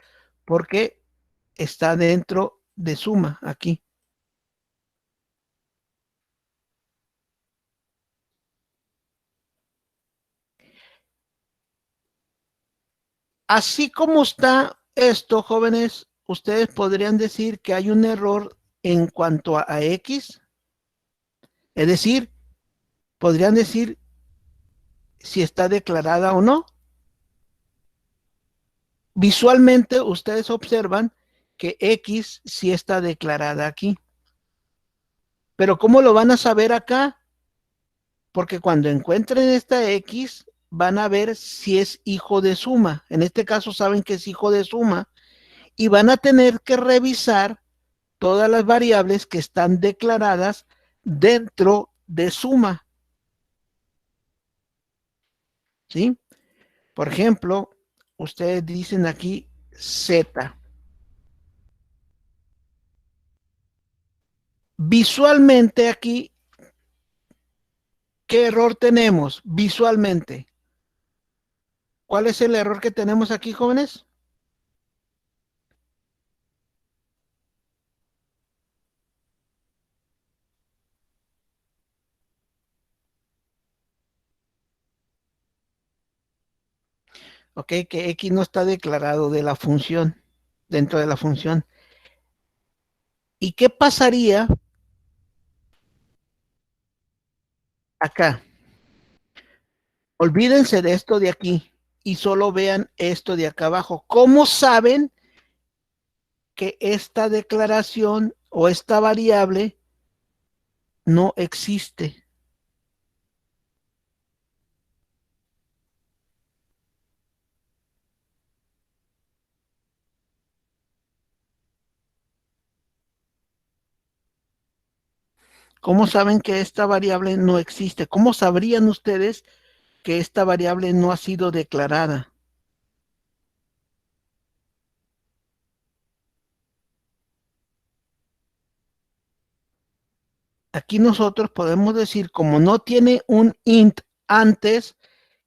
porque está dentro de suma aquí. Así como está esto, jóvenes, ustedes podrían decir que hay un error en cuanto a X. Es decir, podrían decir si está declarada o no. Visualmente ustedes observan que X sí está declarada aquí. Pero ¿cómo lo van a saber acá? Porque cuando encuentren esta X, van a ver si es hijo de suma. En este caso saben que es hijo de suma y van a tener que revisar todas las variables que están declaradas dentro de suma. ¿Sí? Por ejemplo, ustedes dicen aquí Z. Visualmente aquí, ¿qué error tenemos visualmente? ¿Cuál es el error que tenemos aquí, jóvenes? Ok, que X no está declarado de la función, dentro de la función. ¿Y qué pasaría acá? Olvídense de esto de aquí y solo vean esto de acá abajo. ¿Cómo saben que esta declaración o esta variable no existe? ¿Cómo saben que esta variable no existe? ¿Cómo sabrían ustedes que esta variable no ha sido declarada? Aquí nosotros podemos decir, como no tiene un int antes,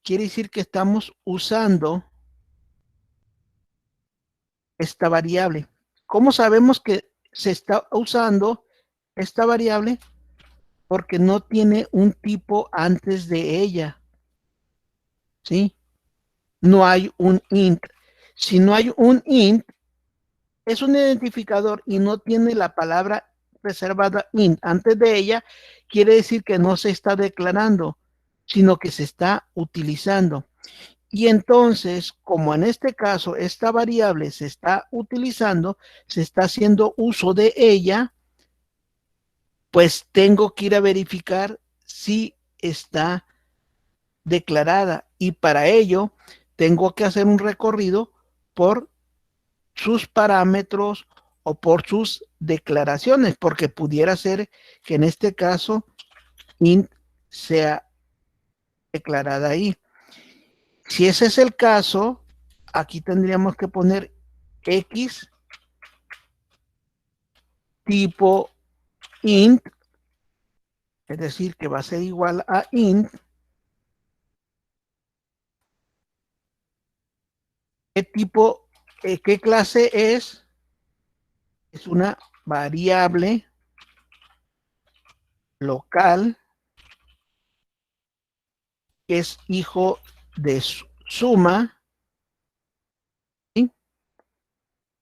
quiere decir que estamos usando esta variable. ¿Cómo sabemos que se está usando esta variable? Porque no tiene un tipo antes de ella, ¿sí? No hay un int. Si no hay un int, es un identificador y no tiene la palabra reservada int antes de ella, quiere decir que no se está declarando, sino que se está utilizando. Y entonces, como en este caso esta variable se está utilizando, se está haciendo uso de ella, pues tengo que ir a verificar si está declarada y para ello tengo que hacer un recorrido por sus parámetros o por sus declaraciones, porque pudiera ser que en este caso int sea declarada ahí. Si ese es el caso, aquí tendríamos que poner x tipo int, es decir, que va a ser igual a int. ¿Qué tipo, qué clase es? Es una variable local que es hijo de suma. ¿Sí?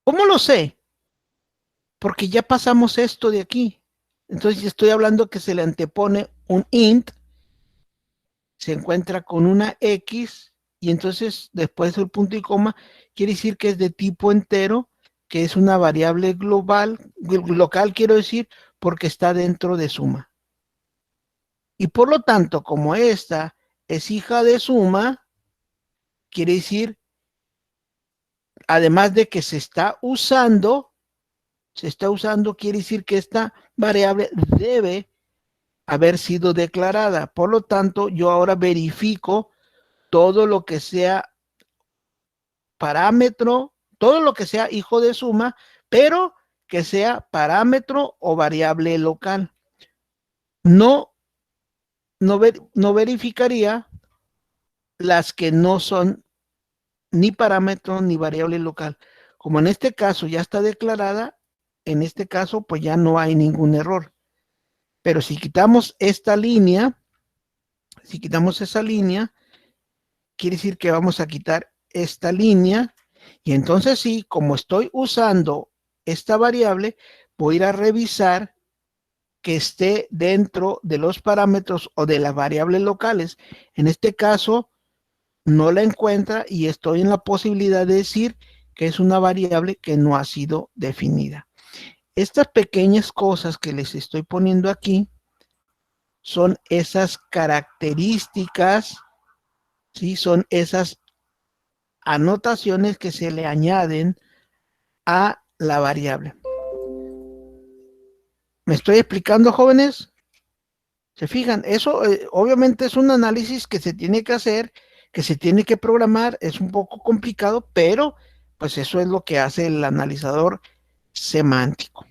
¿Cómo lo sé? Porque ya pasamos esto de aquí. Entonces estoy hablando que se le antepone un int, se encuentra con una x y entonces después del punto y coma quiere decir que es de tipo entero, que es una variable global, local quiero decir, porque está dentro de suma. Y por lo tanto, como esta es hija de suma, quiere decir, además de que se está usando, se está usando, quiere decir que esta variable debe haber sido declarada. Por lo tanto, yo ahora verifico todo lo que sea parámetro, todo lo que sea hijo de suma, pero que sea parámetro o variable local. No, no verificaría las que no son ni parámetro ni variable local. Como en este caso ya está declarada, en este caso pues ya no hay ningún error. Pero si quitamos esta línea, si quitamos esa línea, quiere decir que vamos a quitar esta línea y entonces sí, como estoy usando esta variable, voy a ir a revisar que esté dentro de los parámetros o de las variables locales. En este caso, no la encuentra y estoy en la posibilidad de decir que es una variable que no ha sido definida. Estas pequeñas cosas que les estoy poniendo aquí son esas características, ¿sí? Son esas anotaciones que se le añaden a la variable. ¿Me estoy explicando, jóvenes? ¿Se fijan? Eso obviamente es un análisis que se tiene que hacer, que se tiene que programar, es un poco complicado, pero pues eso es lo que hace el analizador semántico.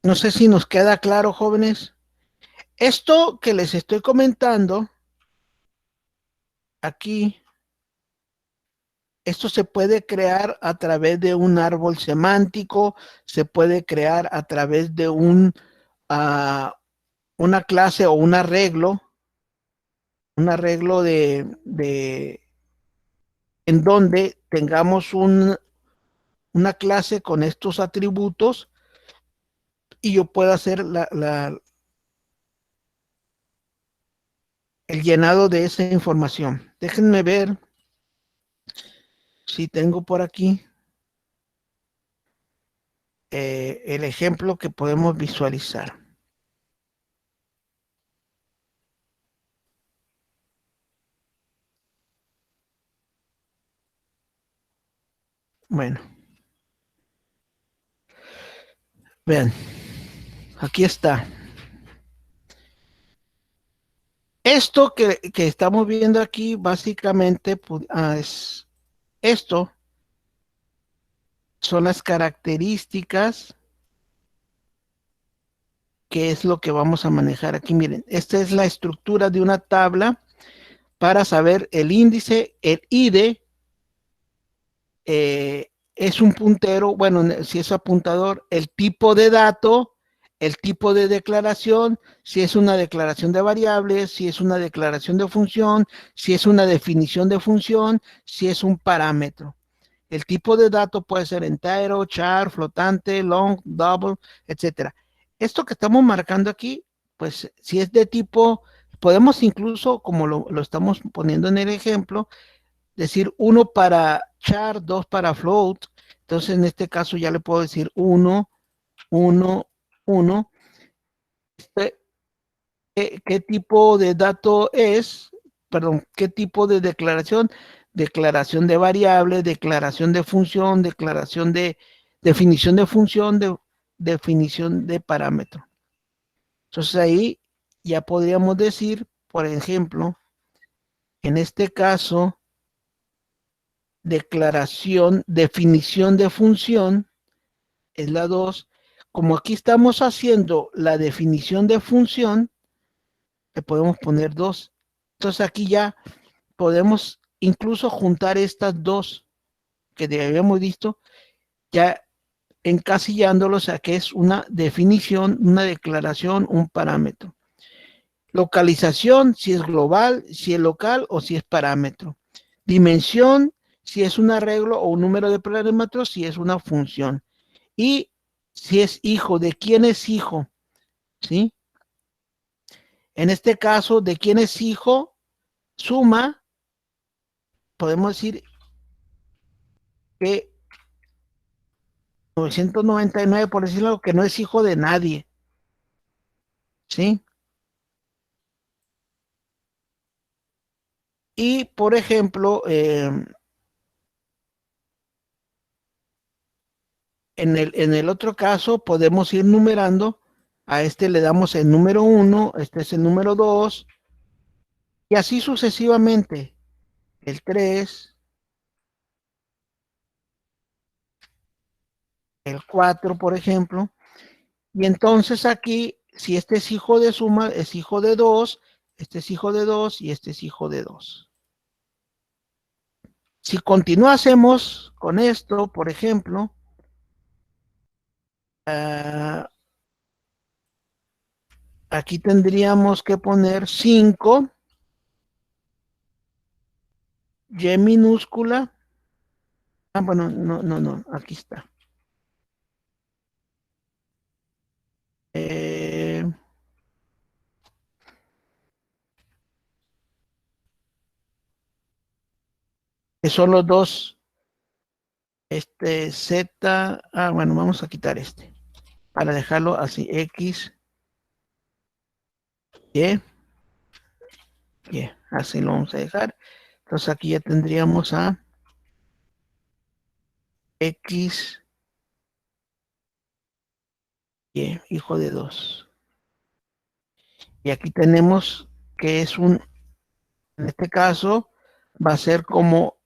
No sé si nos queda claro, jóvenes. Esto que les estoy comentando aquí, esto se puede crear a través de un árbol semántico, se puede crear a través de una clase o un arreglo en donde tengamos una clase con estos atributos y yo pueda hacer el llenado de esa información. Déjenme ver si tengo por aquí el ejemplo que podemos visualizar. Bueno, vean, aquí está. Esto que estamos viendo aquí, básicamente, es esto son las características que es lo que vamos a manejar aquí. Miren, esta es la estructura de una tabla para saber el índice, el ID, es un puntero, bueno, si es apuntador, el tipo de dato, el tipo de declaración, si es una declaración de variables, si es una declaración de función, si es una definición de función, si es un parámetro. El tipo de dato puede ser entero, char, flotante, long, double, etcétera. Esto que estamos marcando aquí, pues si es de tipo, podemos incluso, como lo estamos poniendo en el ejemplo, decir uno para char, dos para float. Entonces en este caso ya le puedo decir uno, uno, uno. ¿Qué tipo de dato es? Perdón, ¿qué tipo de declaración? Declaración de variable, declaración de función, declaración de definición de función, definición de parámetro. Entonces ahí ya podríamos decir, por ejemplo, en este caso, declaración, definición de función es la 2. Como aquí estamos haciendo la definición de función, le podemos poner 2. Entonces aquí ya podemos incluso juntar estas dos que habíamos visto, ya encasillándolos a que es una definición, una declaración, un parámetro. Localización, si es global, si es local o si es parámetro. Dimensión, si es un arreglo o un número de parámetros, si es una función. Y si es hijo, ¿de quién es hijo? ¿Sí? En este caso, ¿de quién es hijo? Suma, podemos decir que 999, por decirlo, que no es hijo de nadie. ¿Sí? Y, por ejemplo, en el otro caso podemos ir numerando. A este le damos el número 1, este es el número 2, y así sucesivamente. El 3, el 4, por ejemplo. Y entonces aquí, si este es hijo de suma, es hijo de 2, este es hijo de 2 y este es hijo de 2. Si continuásemos con esto, por ejemplo, aquí tendríamos que poner 5, Y minúscula. Bueno, no, aquí está. Eh, que son los dos, Z, bueno, vamos a quitar este, para dejarlo así, X, Y, Y, así lo vamos a dejar. Entonces aquí ya tendríamos a X, Y, hijo de 2. Y aquí tenemos que es en este caso, va a ser como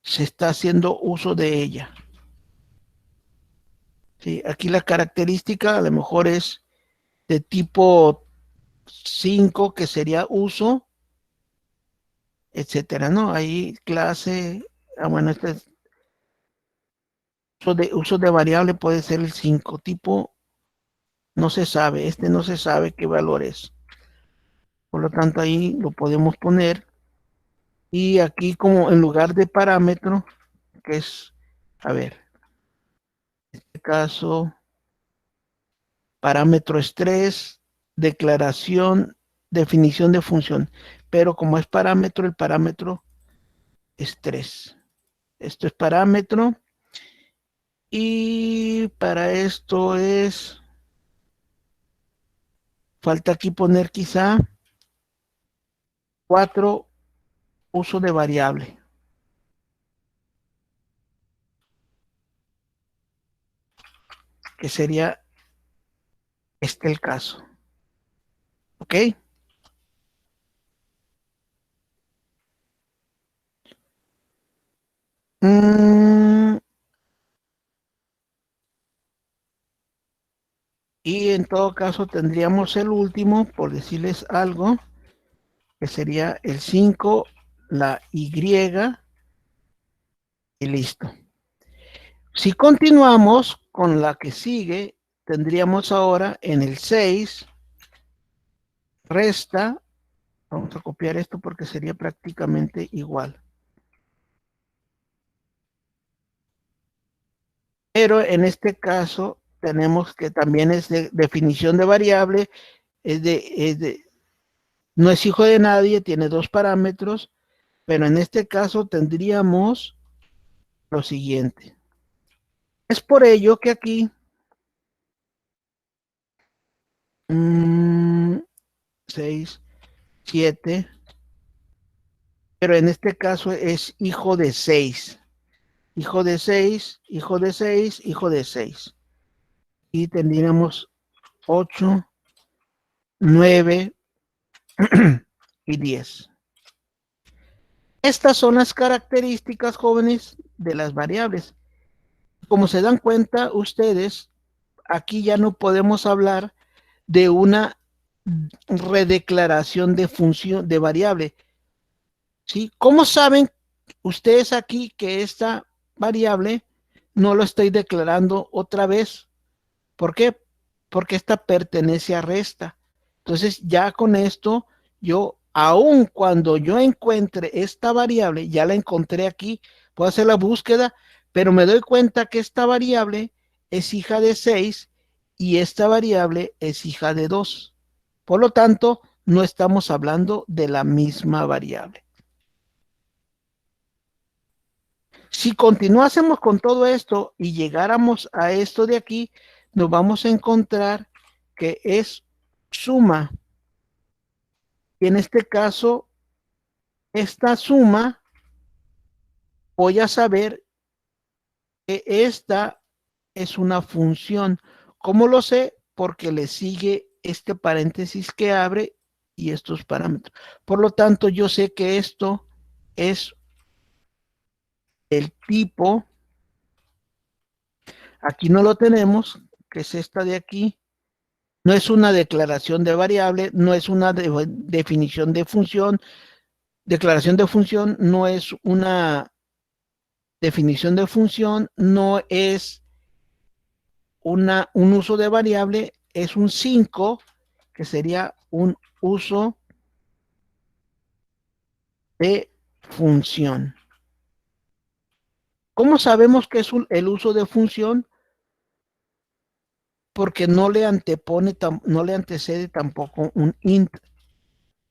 se está haciendo uso de ella. ¿Sí? Aquí la característica a lo mejor es de tipo 5, que sería uso, etcétera, ¿no? Ahí clase, bueno, este uso de variable puede ser el 5, tipo no se sabe, no se sabe qué valor es. Por lo tanto, ahí lo podemos poner. Y aquí como en lugar de parámetro, que es, a ver, en este caso, parámetro es 3, declaración, definición de función. Pero como es parámetro, el parámetro es 3. Esto es parámetro. Y para esto falta aquí poner quizá 4, uso de variable, que sería el caso. ¿Ok? Mm, y en todo caso tendríamos el último, por decirles algo, que sería el 5, la Y, y listo. Si continuamos con la que sigue, tendríamos ahora en el 6, resta, vamos a copiar esto porque sería prácticamente igual. Pero en este caso tenemos que también es de definición de variable, no es hijo de nadie, tiene 2 parámetros, pero en este caso tendríamos lo siguiente. Es por ello que aquí 6, 7, pero en este caso es hijo de 6. Hijo de 6, hijo de 6, hijo de 6. Y tendríamos 8, 9 y 10. Estas son las características, jóvenes, de las variables. Como se dan cuenta ustedes, aquí ya no podemos hablar de una redeclaración de función de variable. ¿Sí? ¿Cómo saben ustedes aquí que esta variable no lo estoy declarando otra vez? ¿Por qué? Porque esta pertenece a resta. Entonces, ya con esto, yo, aun cuando yo encuentre esta variable, ya la encontré aquí, puedo hacer la búsqueda, pero me doy cuenta que esta variable es hija de 6 y esta variable es hija de 2. Por lo tanto, no estamos hablando de la misma variable. Si continuásemos con todo esto y llegáramos a esto de aquí, nos vamos a encontrar que es suma Y en este caso, esta suma, voy a saber que esta es una función. ¿Cómo lo sé? Porque le sigue este paréntesis que abre y estos parámetros. Por lo tanto, yo sé que esto es el tipo, aquí no lo tenemos, que es esta de aquí. No es una declaración de variable, no es una definición de función. Declaración de función no es una definición de función, no es un uso de variable, es un 5 que sería un uso de función. ¿Cómo sabemos que es el uso de función? Porque no le antepone, no le antecede tampoco un int.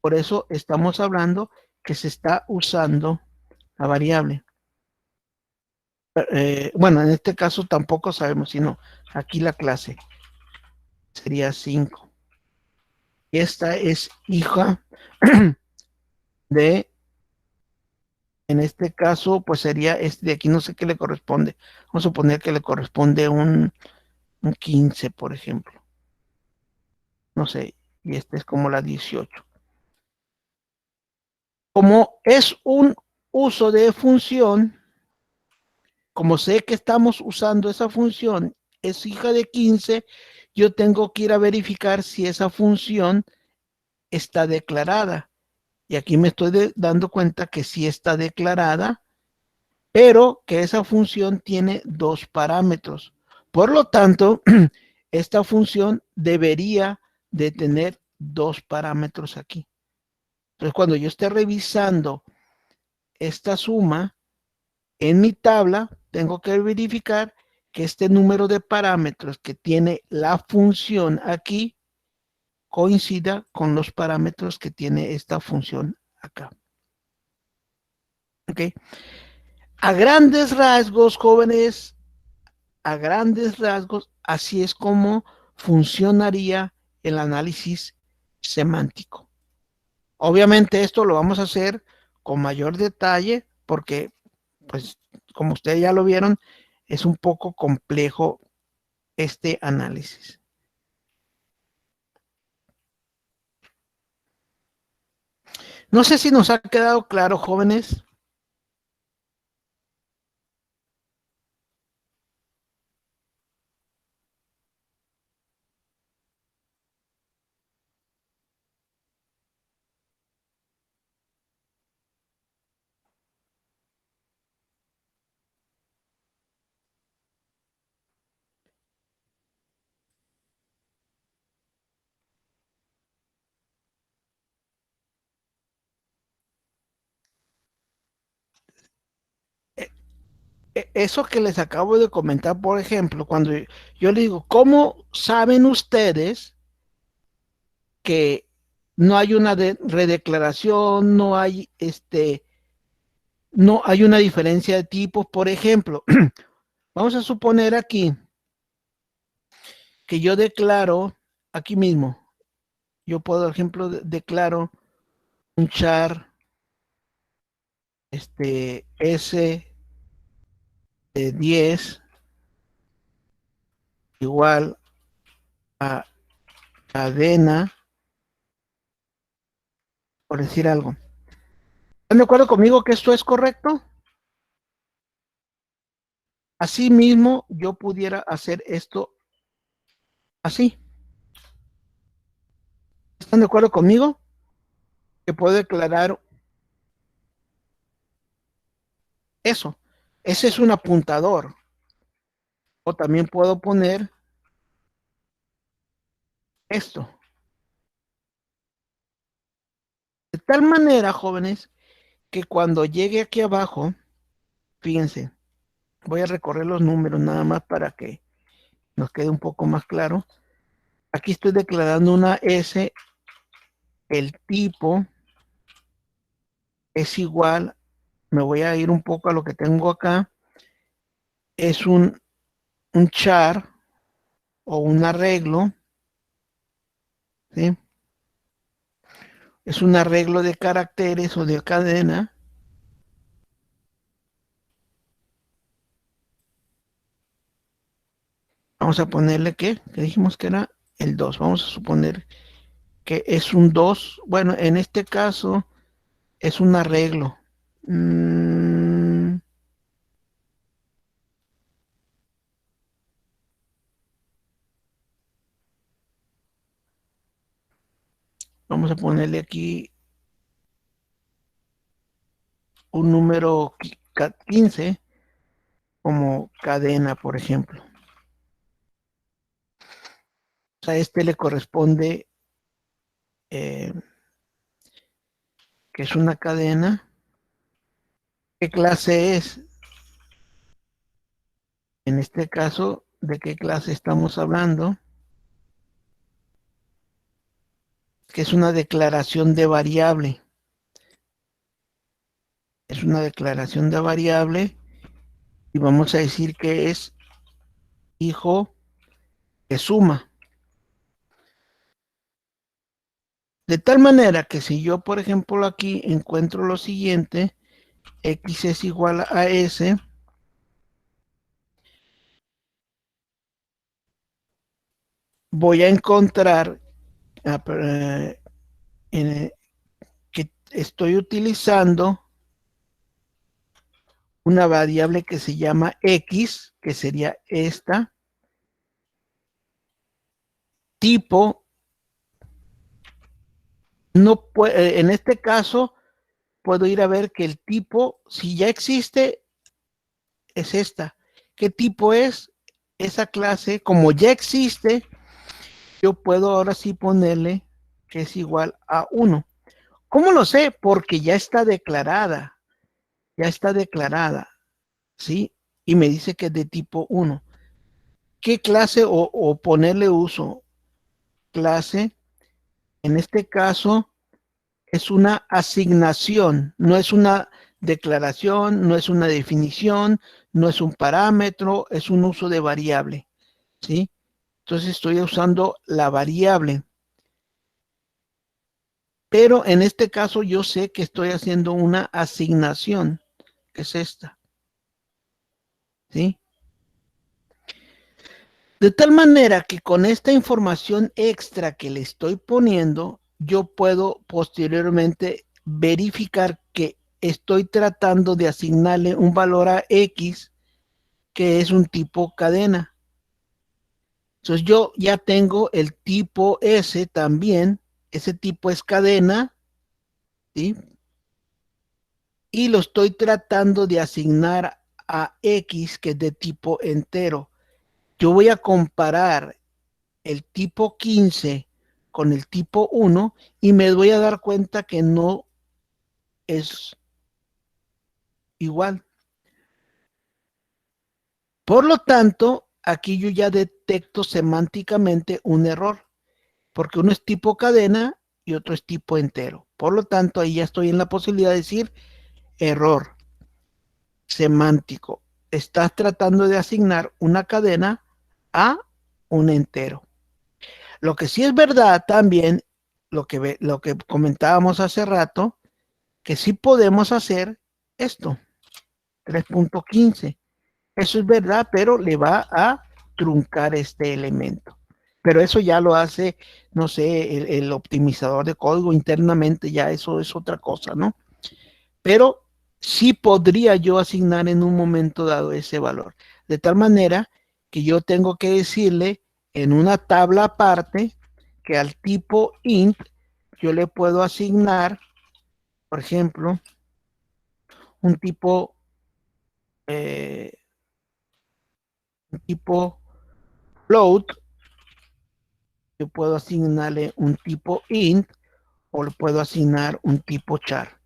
Por eso estamos hablando que se está usando la variable. Bueno, en este caso tampoco sabemos, sino aquí la clase sería 5. Esta es hija de, en este caso, pues sería este de aquí, no sé qué le corresponde. Vamos a suponer que le corresponde un 15, por ejemplo. No sé, y este es como la 18. Como es un uso de función, como sé que estamos usando esa función, es hija de 15, yo tengo que ir a verificar si esa función está declarada. Y aquí me estoy dando cuenta que sí está declarada, pero que esa función tiene dos parámetros. Por lo tanto, esta función debería de tener dos parámetros aquí. Entonces, cuando yo esté revisando esta suma en mi tabla, tengo que verificar que este número de parámetros que tiene la función aquí coincida con los parámetros que tiene esta función acá. ¿Ok? A grandes rasgos, jóvenes, a grandes rasgos, así es como funcionaría el análisis semántico. Obviamente esto lo vamos a hacer con mayor detalle porque, pues, como ustedes ya lo vieron, es un poco complejo este análisis. No sé si nos ha quedado claro, jóvenes. Eso que les acabo de comentar, por ejemplo, cuando yo le digo, ¿cómo saben ustedes que no hay una redeclaración, no hay una diferencia de tipos? Por ejemplo, vamos a suponer aquí que yo declaro, aquí mismo, yo puedo, por ejemplo, declaro un char S de 10 igual a cadena, por decir algo. ¿Están de acuerdo conmigo que esto es correcto? Así mismo yo pudiera hacer esto así. ¿Están de acuerdo conmigo? Que puedo declarar eso. Ese es un apuntador. O también puedo poner esto. De tal manera, jóvenes, que cuando llegue aquí abajo, fíjense, voy a recorrer los números nada más para que nos quede un poco más claro. Aquí estoy declarando una S, el tipo es igual, me voy a ir un poco a lo que tengo acá, es un char o un arreglo, ¿sí? es un arreglo de caracteres o de cadena. Vamos a ponerle que dijimos que era el 2. Vamos a suponer que es un 2. Bueno, en este caso es un arreglo. Mm, vamos a ponerle aquí un número 15 como cadena, por ejemplo. O sea, a este le corresponde eh, que es una cadena. ¿Qué clase es? En este caso, ¿de qué clase estamos hablando? Que es una declaración de variable. Es una declaración de variable y vamos a decir que es hijo de suma. De tal manera que si yo, por ejemplo, aquí encuentro lo siguiente, x es igual a s, voy a encontrar que estoy utilizando una variable que se llama x, que sería esta, tipo, no puede, en este caso puedo ir a ver que el tipo, si ya existe, es esta. ¿Qué tipo es esa clase? Como ya existe, yo puedo ahora sí ponerle que es igual a 1. ¿Cómo lo sé? Porque ya está declarada, ¿sí? Y me dice que es de tipo 1. ¿Qué clase o ponerle uso? Clase, en este caso, es una asignación, no es una declaración, no es una definición, no es un parámetro, es un uso de variable, ¿sí? Entonces estoy usando la variable. Pero en este caso yo sé que estoy haciendo una asignación, que es esta, ¿sí? De tal manera que con esta información extra que le estoy poniendo, yo puedo posteriormente verificar que estoy tratando de asignarle un valor a X que es un tipo cadena. Entonces yo ya tengo el tipo S también, ese tipo es cadena, ¿sí? Y lo estoy tratando de asignar a X que es de tipo entero. Yo voy a comparar el tipo 15 con el tipo 1 y me voy a dar cuenta que no es igual. Por lo tanto, aquí yo ya detecto semánticamente un error, porque uno es tipo cadena y otro es tipo entero. Por lo tanto, ahí ya estoy en la posibilidad de decir error semántico. Estás tratando de asignar una cadena a un entero. Lo que sí es verdad también, lo que comentábamos hace rato, que sí podemos hacer esto, 3.15. Eso es verdad, pero le va a truncar este elemento. Pero eso ya lo hace, no sé, el optimizador de código internamente, ya eso es otra cosa, ¿no? Pero sí podría yo asignar en un momento dado ese valor. De tal manera que yo tengo que decirle en una tabla aparte que al tipo int yo le puedo asignar, por ejemplo, un tipo, eh, un tipo float, yo puedo asignarle un tipo int o le puedo asignar un tipo char.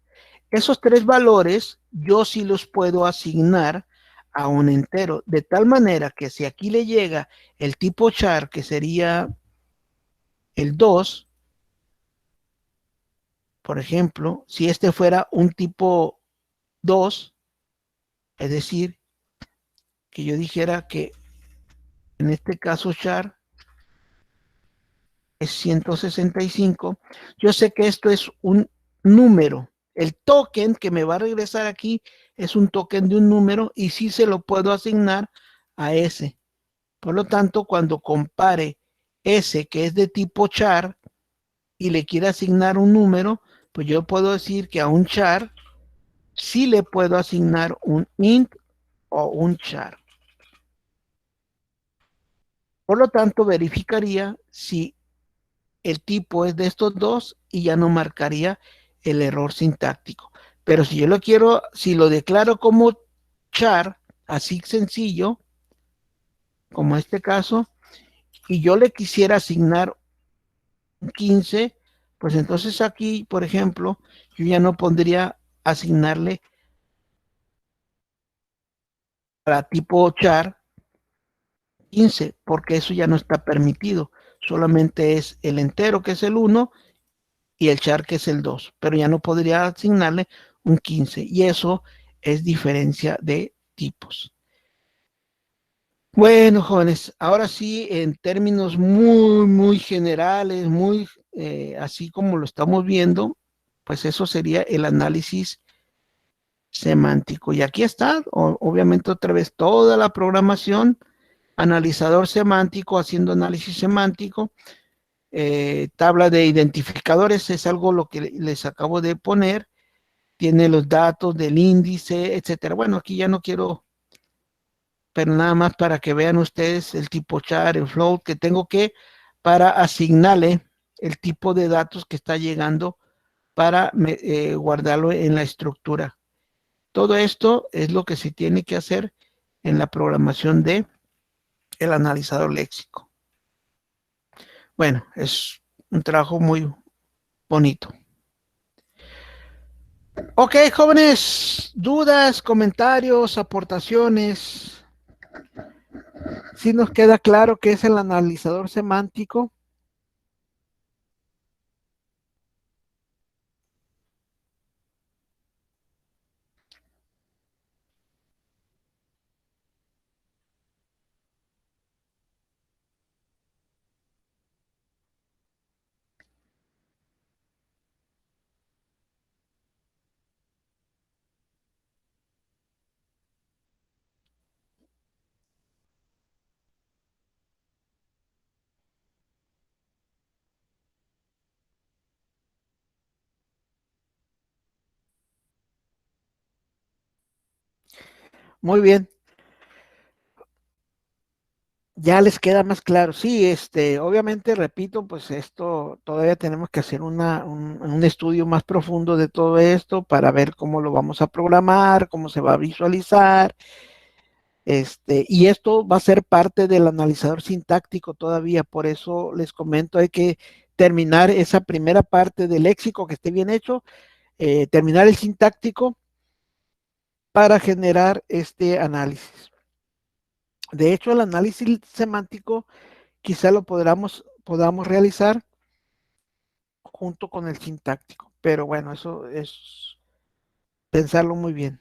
Esos tres valores yo sí los puedo asignar a un entero, de tal manera que si aquí le llega el tipo char, que sería el 2, por ejemplo, si este fuera un tipo 2, es decir, que yo dijera que en este caso char es 165. Yo sé que esto es un número. El token que me va a regresar aquí es un token de un número y sí se lo puedo asignar a ese. Por lo tanto, cuando compare ese que es de tipo char y le quiera asignar un número, pues yo puedo decir que a un char sí le puedo asignar un int o un char. Por lo tanto, verificaría si el tipo es de estos dos y ya no marcaría el error sintáctico. Pero si yo lo quiero, si lo declaro como char, así sencillo, como este caso, y yo le quisiera asignar un 15, pues entonces aquí, por ejemplo, yo ya no pondría asignarle para tipo char 15, porque eso ya no está permitido. Solamente es el entero, que es el 1, y el char, que es el 2, pero ya no podría asignarle un 15, y eso es diferencia de tipos. Bueno, jóvenes, ahora sí, en términos muy generales, así como lo estamos viendo, pues eso sería el análisis semántico. Y aquí está, obviamente otra vez toda la programación, analizador semántico haciendo análisis semántico, tabla de identificadores, es algo lo que les acabo de poner, tiene los datos del índice, etcétera. Bueno, aquí ya no quiero, pero nada más para que vean ustedes el tipo char, el float que tengo que para asignarle el tipo de datos que está llegando para guardarlo en la estructura. Todo esto es lo que se tiene que hacer en la programación de el analizador léxico. Bueno, es un trabajo muy bonito. Ok, jóvenes, dudas, comentarios, aportaciones. Sí nos queda claro que es el analizador semántico. Muy bien, ya les queda más claro. Sí, obviamente, repito, pues esto todavía tenemos que hacer un estudio más profundo de todo esto para ver cómo lo vamos a programar, cómo se va a visualizar. Y esto va a ser parte del analizador sintáctico todavía, por eso les comento, hay que terminar esa primera parte del léxico que esté bien hecho, terminar el sintáctico para generar este análisis. De hecho, el análisis semántico quizá lo podamos realizar junto con el sintáctico, pero bueno, eso es pensarlo muy bien.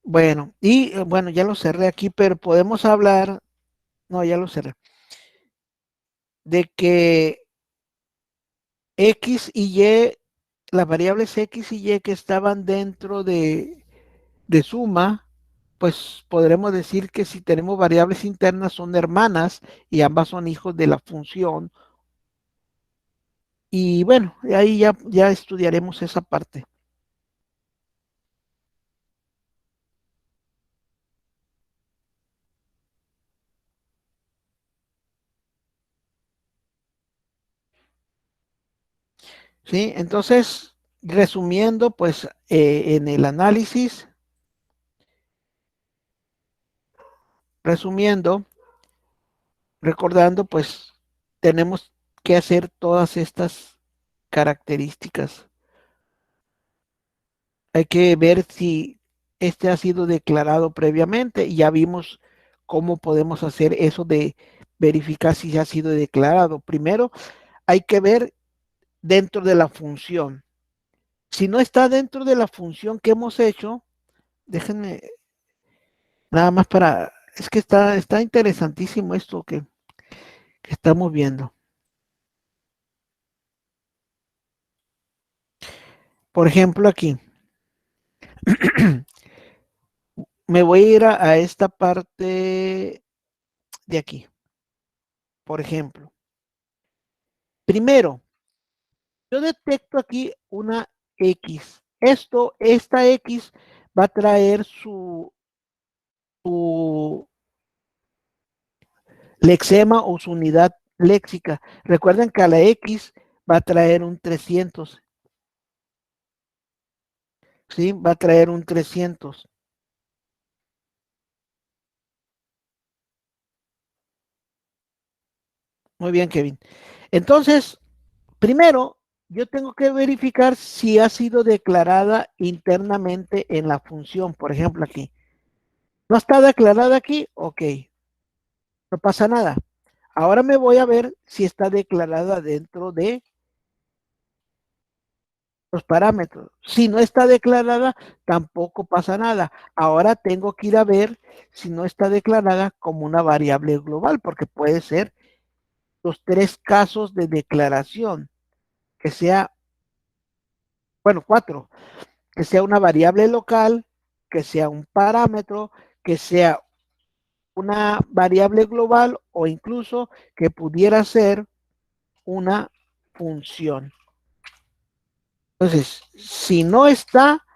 Bueno, y bueno, ya lo cerré aquí, pero podemos hablar, no, ya lo cerré, de que X y Y, las variables X y Y que estaban dentro de suma, pues podremos decir que si tenemos variables internas son hermanas y ambas son hijos de la función. Y bueno, ahí ya estudiaremos esa parte. ¿Sí? Entonces, resumiendo, pues en el análisis, resumiendo, recordando, pues tenemos que hacer todas estas características. Hay que ver si este ha sido declarado previamente y ya vimos cómo podemos hacer eso de verificar si ha sido declarado. Primero, hay que ver dentro de la función Si no está dentro de la función que hemos hecho, déjenme nada más para, es que está interesantísimo esto que estamos viendo. Por ejemplo, aquí, me voy a ir a esta parte de aquí. Por ejemplo, primero, yo detecto aquí una X. Esta X va a traer su lexema o su unidad léxica. Recuerden que a la X va a traer un 300. ¿Sí? Va a traer un 300. Muy bien, Kevin. Entonces, primero, yo tengo que verificar si ha sido declarada internamente en la función. Por ejemplo, aquí. ¿No está declarada aquí? Ok, no pasa nada. Ahora me voy a ver si está declarada dentro de los parámetros. Si no está declarada, tampoco pasa nada. Ahora tengo que ir a ver si no está declarada como una variable global, porque puede ser los tres casos de declaración, que sea, bueno, cuatro, que sea una variable local, que sea un parámetro, que sea una variable global o incluso que pudiera ser una función. Entonces, si no está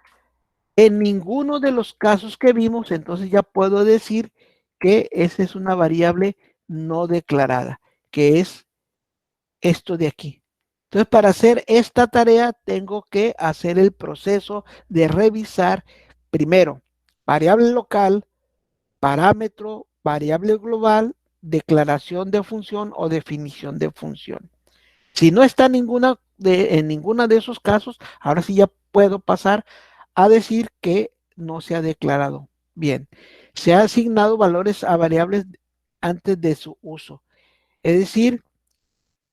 en ninguno de los casos que vimos, entonces ya puedo decir que esa es una variable no declarada, que es esto de aquí. Entonces, para hacer esta tarea, tengo que hacer el proceso de revisar primero variable local, parámetro, variable global, declaración de función o definición de función. Si no está en ninguna de esos casos, ahora sí ya puedo pasar a decir que no se ha declarado. Bien, se ha asignado valores a variables antes de su uso. Es decir,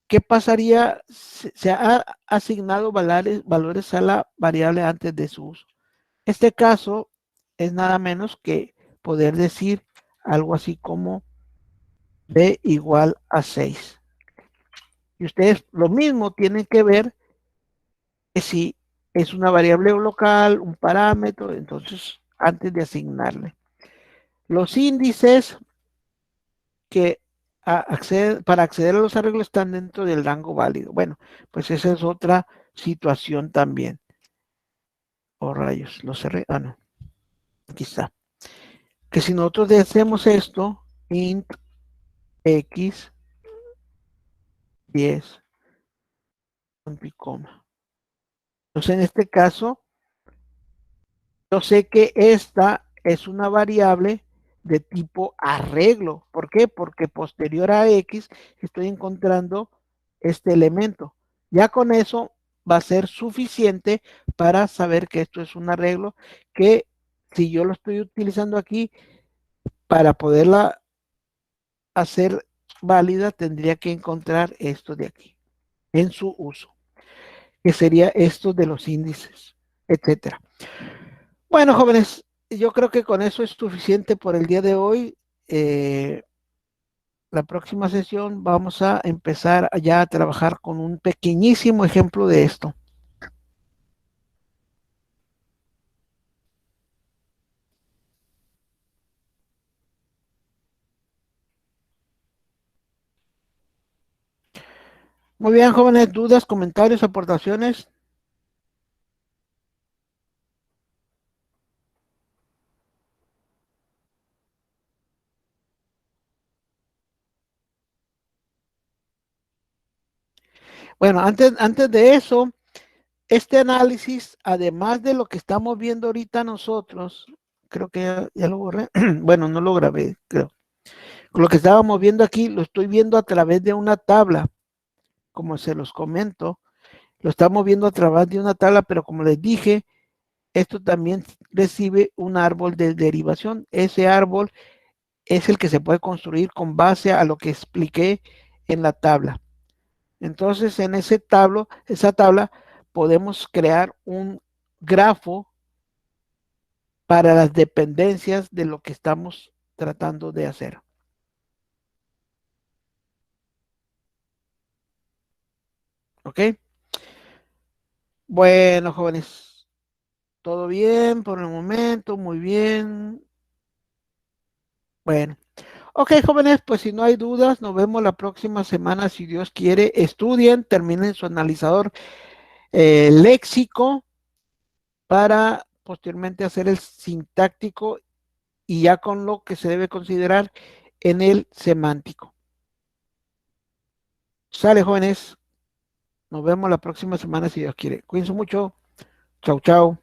¿qué pasaría? Se ha asignado valores a la variable antes de su uso. Este caso es nada menos que poder decir algo así como b igual a 6. Y ustedes lo mismo tienen que ver que si es una variable local, un parámetro, entonces antes de asignarle. Los índices que para acceder a los arreglos están dentro del rango válido. Bueno, pues esa es otra situación también. Oh, rayos, los cerré. Ah, no, aquí está. Que si nosotros hacemos esto, int x 10, punto y coma. Entonces, en este caso, yo sé que esta es una variable de tipo arreglo. ¿Por qué? Porque posterior a x estoy encontrando este elemento. Ya con eso va a ser suficiente para saber que esto es un arreglo que si yo lo estoy utilizando aquí para poderla hacer válida tendría que encontrar esto de aquí en su uso, que sería esto de los índices, etcétera. Bueno, jóvenes, yo creo que con eso es suficiente por el día de hoy. La próxima sesión vamos a empezar ya a trabajar con un pequeñísimo ejemplo de esto. Muy bien, jóvenes, dudas, comentarios, aportaciones. Bueno, antes de eso, este análisis, además de lo que estamos viendo ahorita nosotros, creo que ya lo borré, bueno, no lo grabé, creo. Lo que estábamos viendo aquí lo estoy viendo a través de una tabla, como se los comento. Lo estamos viendo a través de una tabla, pero como les dije, esto también recibe un árbol de derivación. Ese árbol es el que se puede construir con base a lo que expliqué en la tabla. Entonces, en esa tabla podemos crear un grafo para las dependencias de lo que estamos tratando de hacer. ¿Ok? Bueno, jóvenes, todo bien por el momento, muy bien. Bueno, ok, jóvenes, pues si no hay dudas, nos vemos la próxima semana, si Dios quiere. Estudien, terminen su analizador léxico para posteriormente hacer el sintáctico y ya con lo que se debe considerar en el semántico. Sale, jóvenes. Nos vemos la próxima semana si Dios quiere. Cuídense mucho. Chau, chau.